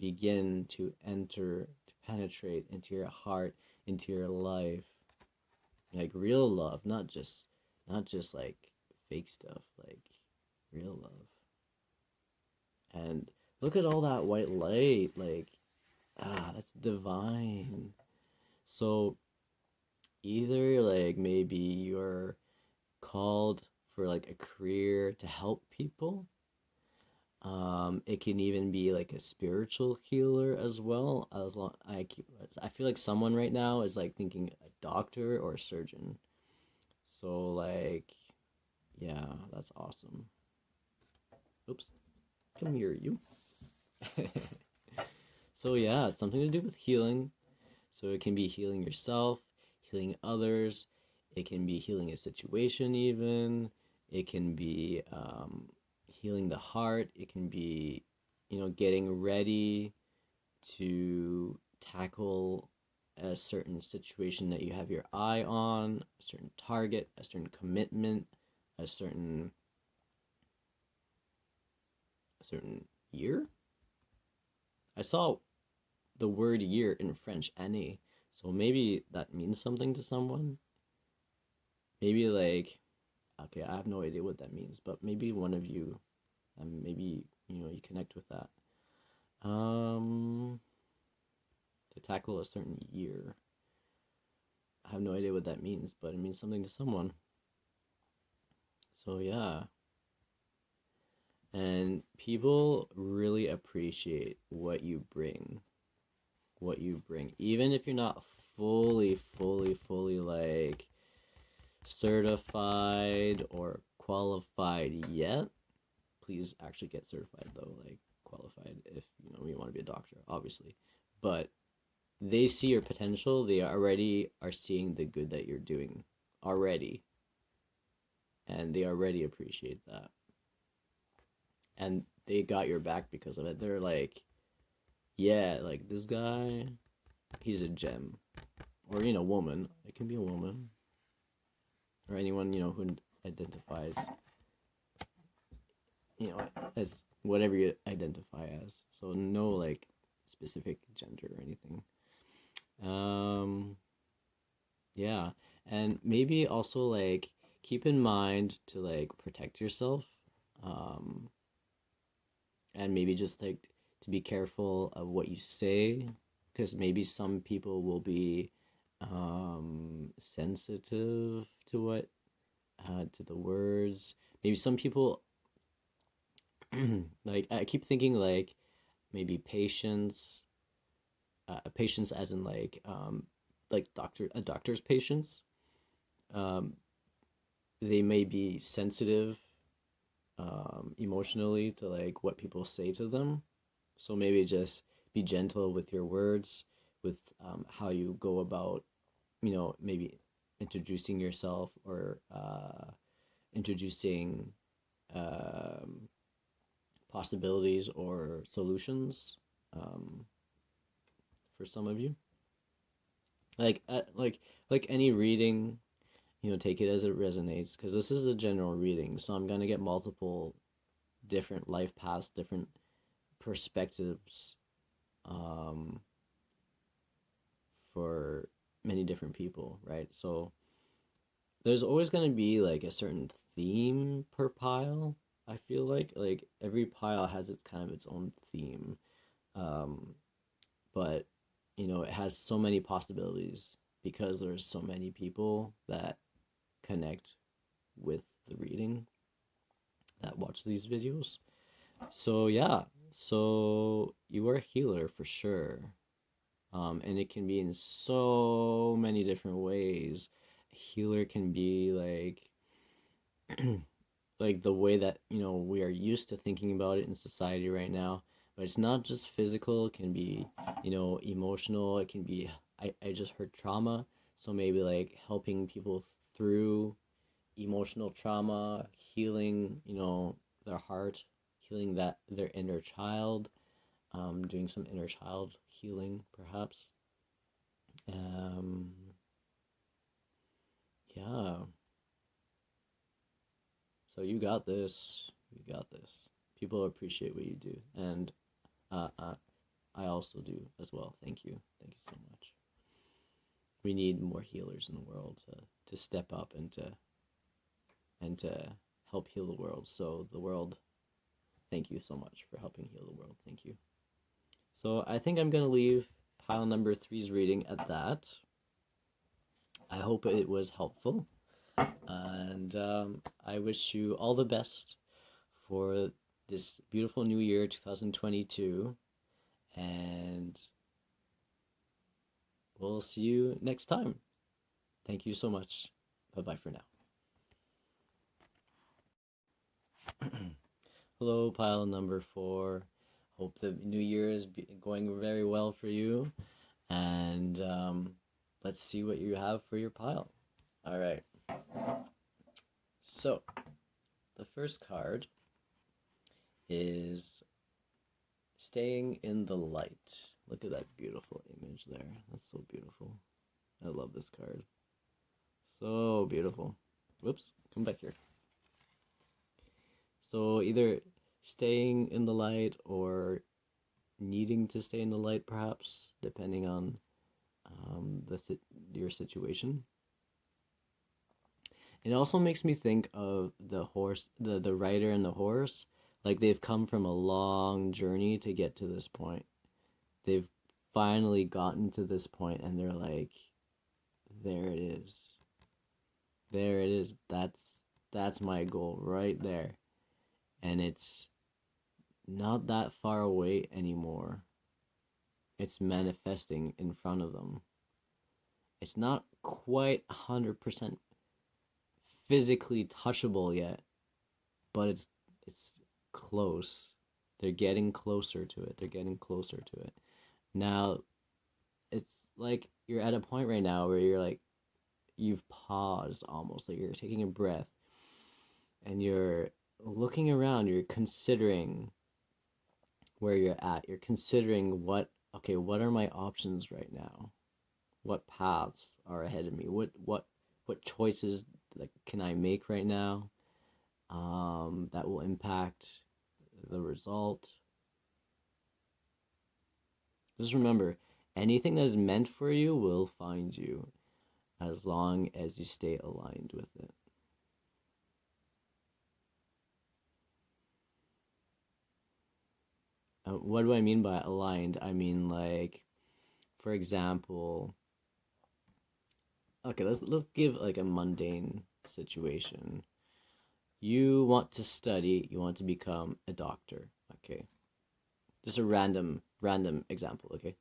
begin to enter, to penetrate into your heart, into your life. Like real love, not just like fake stuff, like real love. And look at all that white light, like that's divine. So either like maybe you're called for like a career to help people. It can even be like a spiritual healer as well. I feel like someone right now is like thinking a doctor or a surgeon. So like, yeah, that's awesome. Oops, come here, you. So yeah, it's something to do with healing. So it can be healing yourself, healing others. It can be healing a situation even. It can be healing the heart. It can be, getting ready to tackle a certain situation that you have your eye on, a certain target, a certain commitment, a certain year. I saw the word year in French, année. So maybe that means something to someone. Maybe like, okay, I have no idea what that means, but maybe one of you, maybe you connect with that. To tackle a certain year. I have no idea what that means, but it means something to someone. So yeah. And people really appreciate what you bring. What you bring. Even if you're not fully like certified or qualified yet, please actually get certified though, like qualified if you want to be a doctor, obviously. But they see your potential. They already are seeing the good that you're doing already, and they already appreciate that, and they got your back because of it. They're like, yeah, like this guy, he's a gem. Or woman. It can be a woman or anyone who identifies as whatever you identify as. So no like specific gender or anything. Um, yeah, and maybe also like keep in mind to like protect yourself, um, and maybe just like to be careful of what you say, because maybe some people will be sensitive to what to the words. Maybe some people like I keep thinking like maybe patience, patience as in like doctor's patience. Um, they may be sensitive emotionally to like what people say to them. So maybe just be gentle with your words, with how you go about, maybe introducing yourself or introducing um, possibilities or solutions um, for some of you. Like like any reading, take it as it resonates because this is a general reading, so I'm gonna get multiple different life paths, different perspectives um, for many different people, right? So there's always going to be like a certain theme per pile. I feel like every pile has its kind of its own theme, um, but it has so many possibilities because there's so many people that connect with the reading that watch these videos. So yeah, so you are a healer for sure. And it can be in so many different ways. A healer can be like the way that we are used to thinking about it in society right now. But it's not just physical. It can be emotional. It can be I just heard trauma, so maybe like helping people through emotional trauma, healing their heart, healing that their inner child, doing some inner child healing perhaps. Um, yeah. So you got this. You got this. People appreciate what you do, and uh, uh, I also do as well. Thank you. Thank you so much. We need more healers in the world to step up and to help heal the world. So the world, thank you so much for helping heal the world. Thank you. So I think I'm gonna leave pile number three's reading at that. I hope it was helpful. And I wish you all the best for this beautiful new year 2022. And we'll see you next time. Thank you so much. Bye bye for now. Hello, pile number four. Hope the new year is going very well for you. And let's see what you have for your pile. All right. So, the first card is Staying in the Light. Look at that beautiful image there. That's so beautiful. I love this card. So beautiful. Whoops, come back here. So either staying in the light or needing to stay in the light, perhaps, depending on your situation. It also makes me think of the horse, the rider and the horse. Like they've come from a long journey to get to this point. They've finally gotten to this point, and they're like, there it is. There it is. That's my goal right there. And it's not that far away anymore. It's manifesting in front of them. It's not quite 100% physically touchable yet, but it's close. They're getting closer to it. They're getting closer to it. Now, it's like you're at a point right now where you're like you've paused almost, like you're taking a breath and you're looking around, you're considering where you're at. You're considering what are my options right now? What paths are ahead of me? What choices like can I make right now that will impact the result? Just remember, anything that is meant for you will find you as long as you stay aligned with it. What do I mean by aligned? I mean, like, for example, okay, let's give like a mundane situation. You want to study, you want to become a doctor, okay? Just a random example, okay?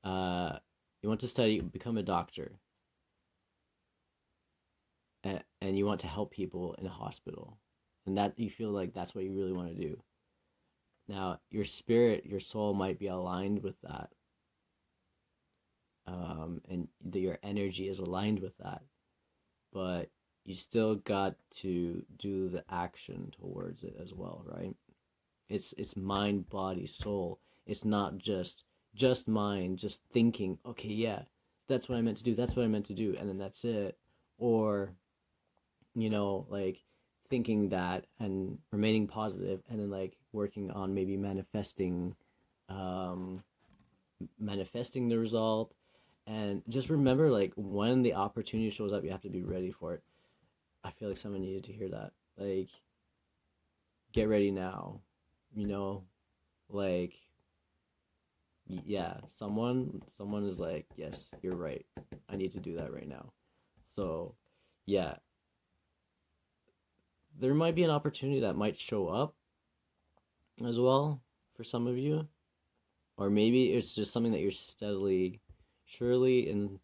You want to study, become a doctor, and you want to help people in a hospital, and that you feel like that's what you really want to do. Now, your spirit, your soul might be aligned with that, and your energy is aligned with that, but you still got to do the action towards it as well, right? It's mind, body, soul. It's not just mind, just thinking, okay, yeah, that's what I meant to do, that's what I meant to do, and then that's it. Or, like thinking that and remaining positive, and then like working on maybe um manifesting the result. And just remember, like, when the opportunity shows up, you have to be ready for it. I feel like someone needed to hear that. Like, get ready now. You know, like, yeah, someone is like, yes, you're right. I need to do that right now. So, yeah, there might be an opportunity that might show up as well for some of you, or maybe it's just something that you're surely and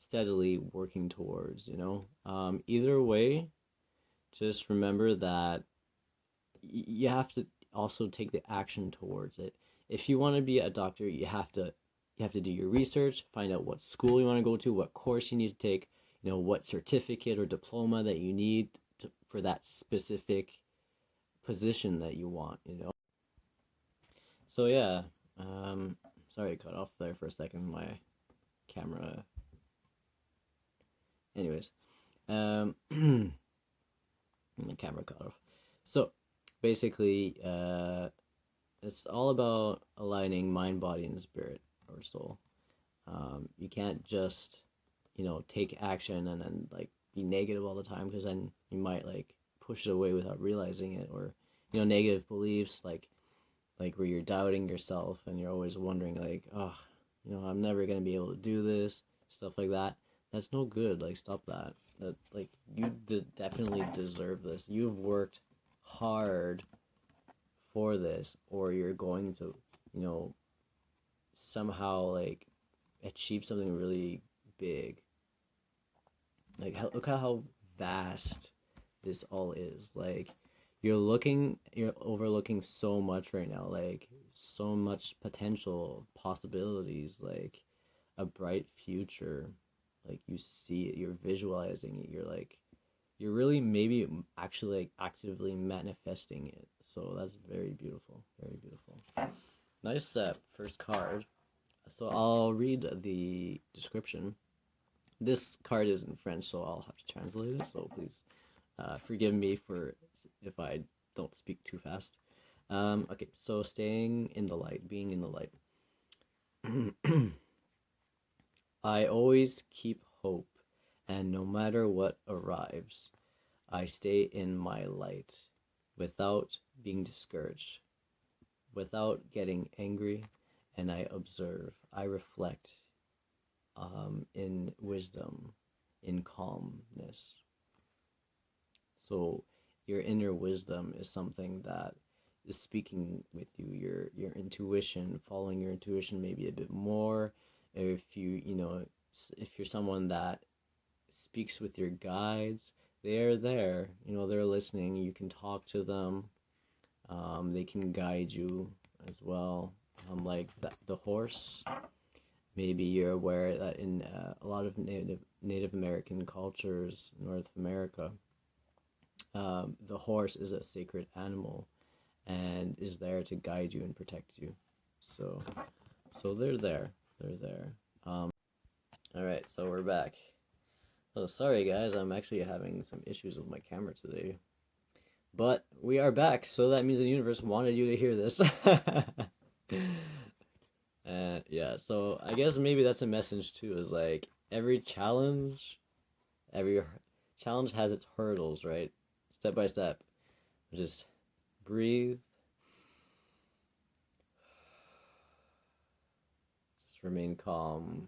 steadily working towards, either way, just remember that you have to also take the action towards it. If you want to be a doctor, you have to do your research, find out what school you want to go to, what course you need to take, what certificate or diploma that you need for that specific position that you want. So yeah, sorry I cut off there for a second. My camera. Anyways, my camera cut off. So basically, it's all about aligning mind, body, and spirit or soul. You can't just, take action and then like be negative all the time, because then you might like push it away without realizing it. Or, negative beliefs like where you're doubting yourself and you're always wondering like, oh, I'm never gonna be able to do this, stuff like that. That's no good. Like, stop that. That, like, you definitely deserve this. You've worked hard for this, or you're going to, you know, somehow like achieve something really big. Like, look at how vast this all is. Like, you're overlooking so much right now. Like, so much potential possibilities. Like, a bright future. Like, you see it. You're visualizing it. You're really maybe actually like actively manifesting it. So that's very beautiful. Very beautiful. Nice first card. So I'll read the description. This card is in French, so I'll have to translate it. So please forgive me for if I don't speak too fast. Okay, so staying in the light, being in the light. I always keep hope, and no matter what arrives, I stay in my light without being discouraged, without getting angry, and I observe, I reflect in wisdom, in calmness. So your inner wisdom is something that is speaking with you. Your intuition, following your intuition maybe a bit more. If if you're someone that speaks with your guides, they're there. They're listening. You can talk to them. They can guide you as well. Like the horse. Maybe you're aware that in a lot of Native American cultures, North America, the horse is a sacred animal and is there to guide you and protect you. So, they're there. They're there. All right, so we're back. Oh, sorry guys, I'm actually having some issues with my camera today. But we are back, so that means the universe wanted you to hear this. Yeah, so I guess maybe that's a message too, is like every challenge has its hurdles, right? Step by step. Just breathe, just remain calm,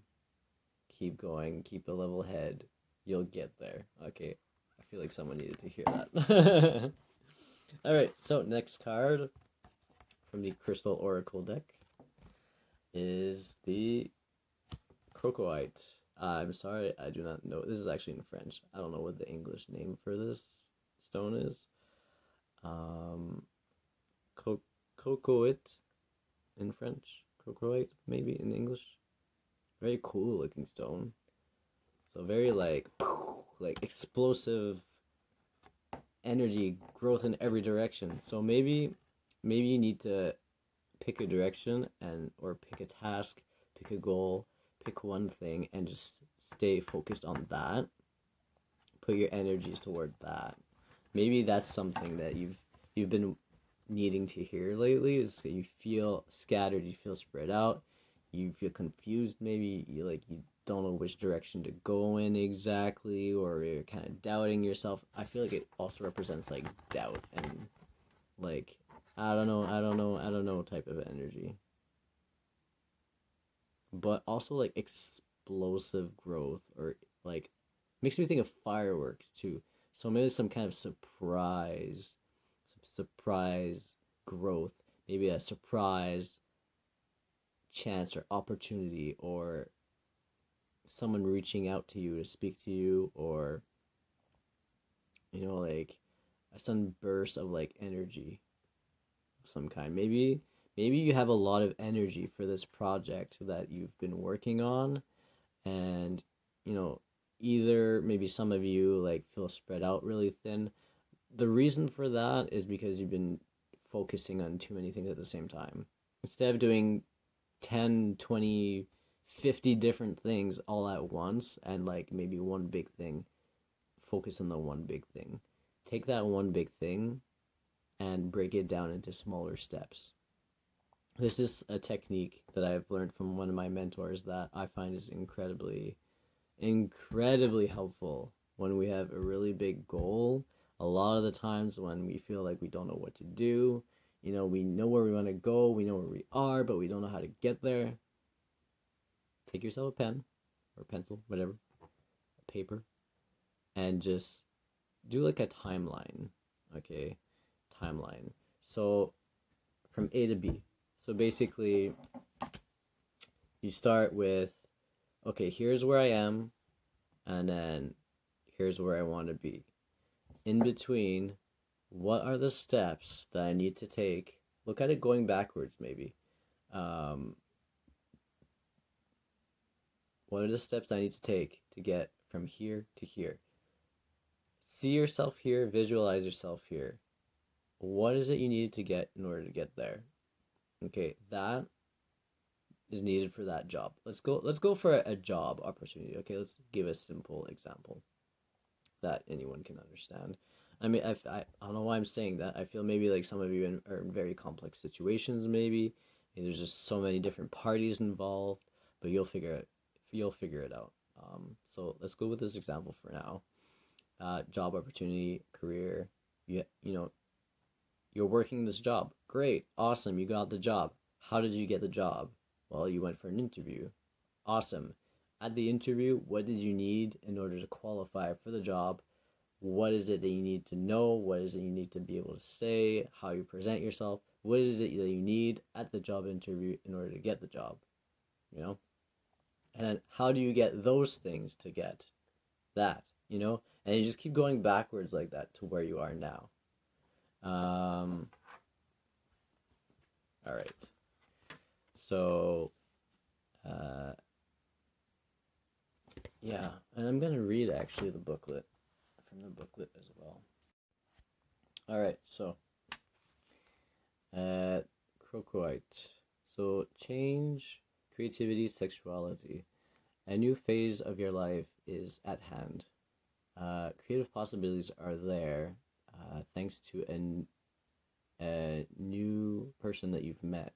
keep going, keep a level head. You'll get there. Okay, I feel like someone needed to hear that. All right, so next card from the Crystal Oracle deck is the Crocoite. I'm sorry, I do not know. This is actually in French. I don't know what the English name for this stone is. Um, Cocoite in French. Crocoite, maybe in English. Very cool looking stone. So very like explosive energy, growth in every direction. So maybe you need to pick a direction and or pick a task, pick a goal, pick one thing and just stay focused on that. Put your energies toward that. Maybe that's something that you've been needing to hear lately, is that you feel scattered, you feel spread out, you feel confused, maybe you don't know which direction to go in exactly, or you're kind of doubting yourself. I feel like it also represents like doubt and like I don't know type of energy. But also like explosive growth, or like makes me think of fireworks too. So maybe some kind of surprise growth, maybe a surprise chance or opportunity, or someone reaching out to you to speak to you, or like a sudden burst of like energy of some kind. Maybe you have a lot of energy for this project that you've been working on, and you know either maybe some of you like feel spread out really thin. The reason for that is because you've been focusing on too many things at the same time. Instead of doing 10, 20, 50 different things all at once, and like maybe one big thing, focus on the one big thing. Take that one big thing and break it down into smaller steps. This is a technique that I've learned from one of my mentors that I find is incredibly helpful when we have a really big goal. A lot of the times when we feel like we don't know what to do, we know where we want to go, we know where we are, but we don't know how to get there. Take yourself a pen or pencil, whatever, a paper, and just do like a timeline. Okay, timeline. So from A to B. So basically, you start with, okay, here's where I am, and then here's where I want to be. In between, what are the steps that I need to take? Look at it going backwards, maybe. Um, what are the steps I need to take to get from here to here? See yourself here, visualize yourself here. What is it you need to get in order to get there? Okay, that is needed for that job. Let's go for a job opportunity. Okay, let's give a simple example that anyone can understand. I mean, I don't know why I'm saying that. I feel maybe like some of you are in very complex situations. Maybe there's just so many different parties involved, but you'll figure it out. So let's go with this example for now. Job opportunity, career. You know you're working this job. Great, awesome. You got the job. How did you get the job? Well, you went for an interview. Awesome. At the interview, what did you need in order to qualify for the job? What is it that you need to know? What is it you need to be able to say? How you present yourself? What is it that you need at the job interview in order to get the job? You know? And then how do you get those things to get that? And you just keep going backwards like that to where you are now. All right. So, uh, yeah, and I'm gonna read actually the booklet from the booklet as well. All right, so, uh, Crocoite. So, change, creativity, sexuality. A new phase of your life is at hand. Creative possibilities are there, thanks to a new person that you've met.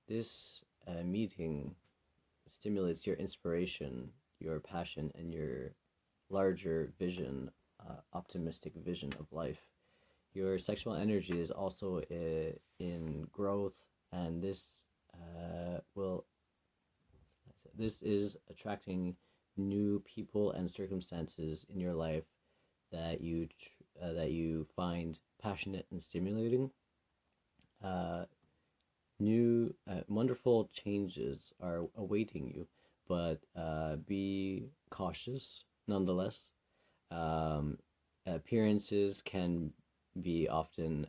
This meeting stimulates your inspiration, your passion, and your larger vision, optimistic vision of life. Your sexual energy is also in growth, and will this is attracting new people and circumstances in your life that you find passionate and stimulating. Uh, New wonderful changes are awaiting you, but be cautious nonetheless. Um, Appearances can be often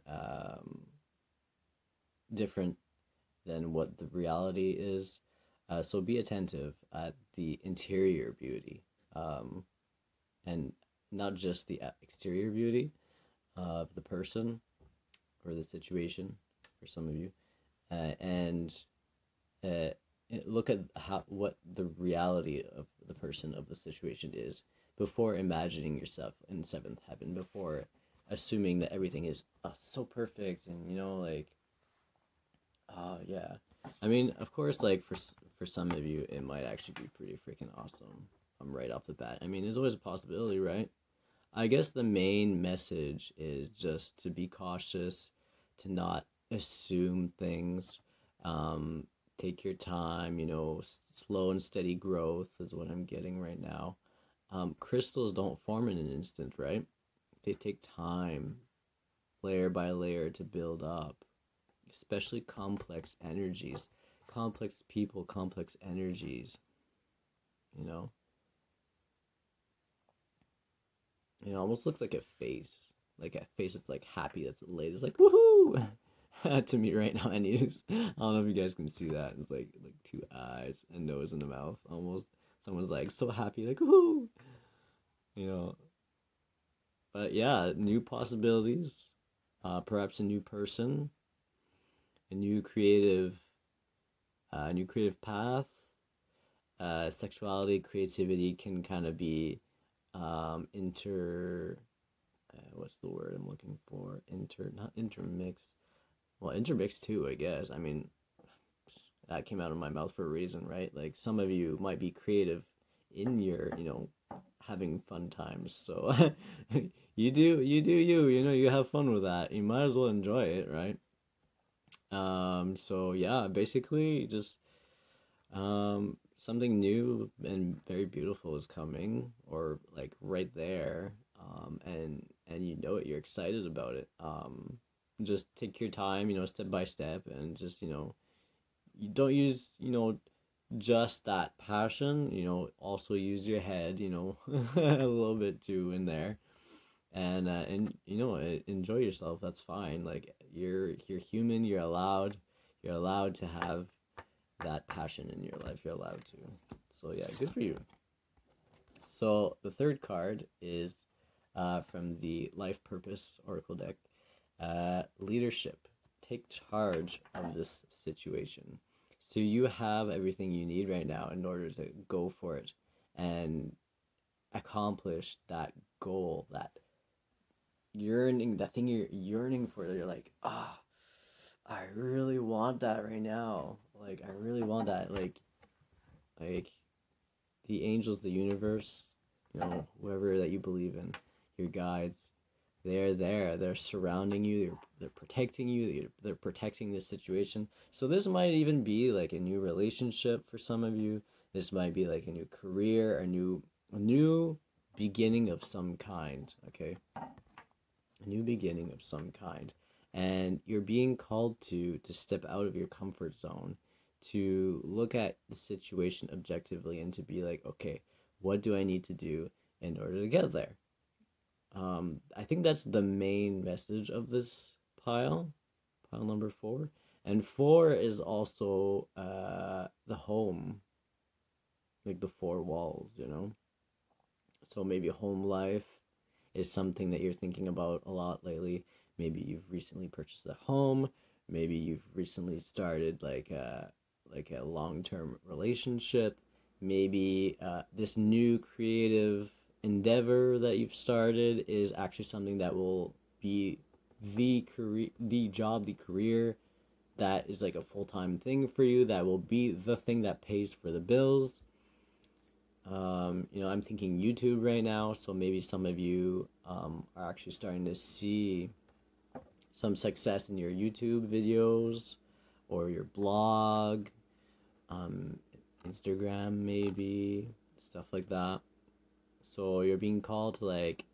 different than what the reality is. So be attentive at the interior beauty, and not just the exterior beauty of the person or the situation for some of you, and uh, look at what the reality of the person of the situation is before imagining yourself in seventh heaven, before assuming that everything is so perfect and like yeah. I mean, of course, like for some of you, it might actually be pretty freaking awesome. Right off the bat. I mean, there's always a possibility, right? I guess the main message is just to be cautious, to not assume things. Um, Take your time. Slow and steady growth is what I'm getting right now. Crystals don't form in an instant, right? They take time, layer by layer, to build up, especially complex energies, complex people, complex energies. You know, it almost looks like a face that's like happy, that's elated. It's like woohoo to me right now. And I don't know if you guys can see that. It's like two eyes and nose and a mouth almost. Someone's like so happy, like woohoo, you know. But yeah, new possibilities. Perhaps a new person, a new creative path. Sexuality, creativity can kind of be inter. What's the word I'm looking for? Not intermixed. Well, intermixed too, I guess. I mean, that came out of my mouth for a reason, right? Like some of you might be creative in your, having fun times. So you have fun with that. You might as well enjoy it, right? So yeah, basically just something new and very beautiful is coming, or like right there. And you're excited about it. Just take your time, step by step, and just you don't use just that passion, also use your head, a little bit too in there, and enjoy yourself. That's fine. Like you're human. You're allowed to have that passion in your life. You're allowed to. So yeah, good for you. So the third card is from the Life Purpose Oracle deck. Leadership. Take charge of this situation. So you have everything you need right now in order to go for it and accomplish that goal, that thing you're yearning for. That you're like, I really want that right now. Like I really want that. Like the angels, the universe, whoever that you believe in, your guides, they're there. They're surrounding you. They're protecting you. They're protecting this situation. So this might even be like a new relationship for some of you. This might be like a new career, a new beginning of some kind. Okay, a new beginning of some kind, and you're being called to step out of your comfort zone, to look at the situation objectively, and to be like, okay, what do I need to do in order to get there? I think that's the main message of this pile number 4. And 4 is also the home, like the 4 walls, So maybe home life is something that you're thinking about a lot lately. Maybe you've recently purchased a home. Maybe you've recently started like a long-term relationship. Maybe this new creative endeavor that you've started is actually something that will be the career, the job, the career that is like a full-time thing for you, that will be the thing that pays for the bills. You know, I'm thinking YouTube right now, so maybe some of you are actually starting to see some success in your YouTube videos or your blog, Instagram maybe, stuff like that. So you're being called to like,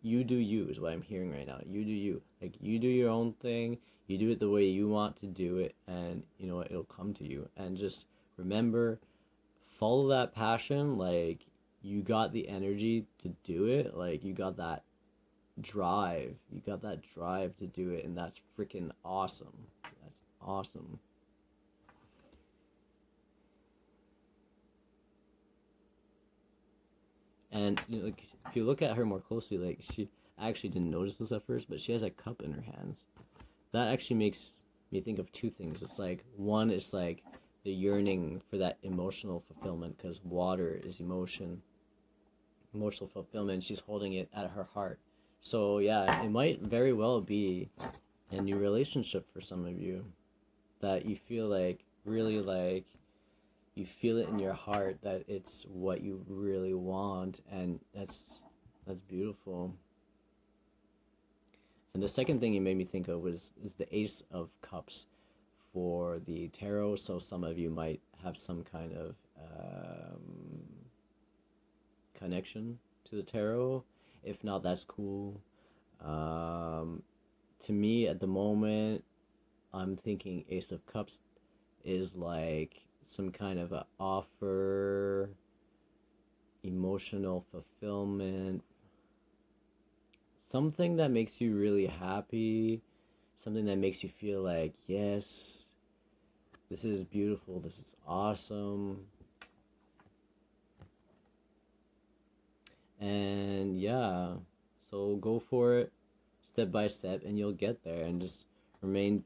you do you is what I'm hearing right now. You do you. Like, you do your own thing, you do it the way you want to do it, and you know what, it'll come to you. And just remember, follow that passion. Like, you got the energy to do it. Like, you got that drive. You got that drive to do it, and that's freaking awesome. That's awesome. And you know, like, if you look at her more closely, like, I actually didn't notice this at first, but she has a cup in her hands. That actually makes me think of two things. It's like, one is like the yearning for that emotional fulfillment, because water is emotional fulfillment. She's holding it at her heart. So yeah, it might very well be a new relationship for some of you, that you feel like, really like, you feel it in your heart that it's what you really want, and that's beautiful. And the second thing you made me think of is the Ace of Cups for the tarot. So some of you might have some kind of connection to the tarot. If not, that's cool. To me, at the moment, I'm thinking Ace of Cups is like some kind of a offer, emotional fulfillment, something that makes you really happy, something that makes you feel like, yes, this is beautiful, this is awesome. And yeah, so go for it step by step, and you'll get there. And just remain,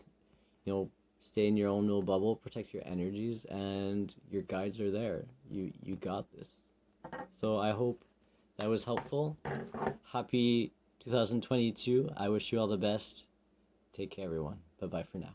you know, stay in your own little bubble, protect your energies, and your guides are there. You got this. So I hope that was helpful. Happy 2022. I wish you all the best. Take care, everyone. Bye bye for now.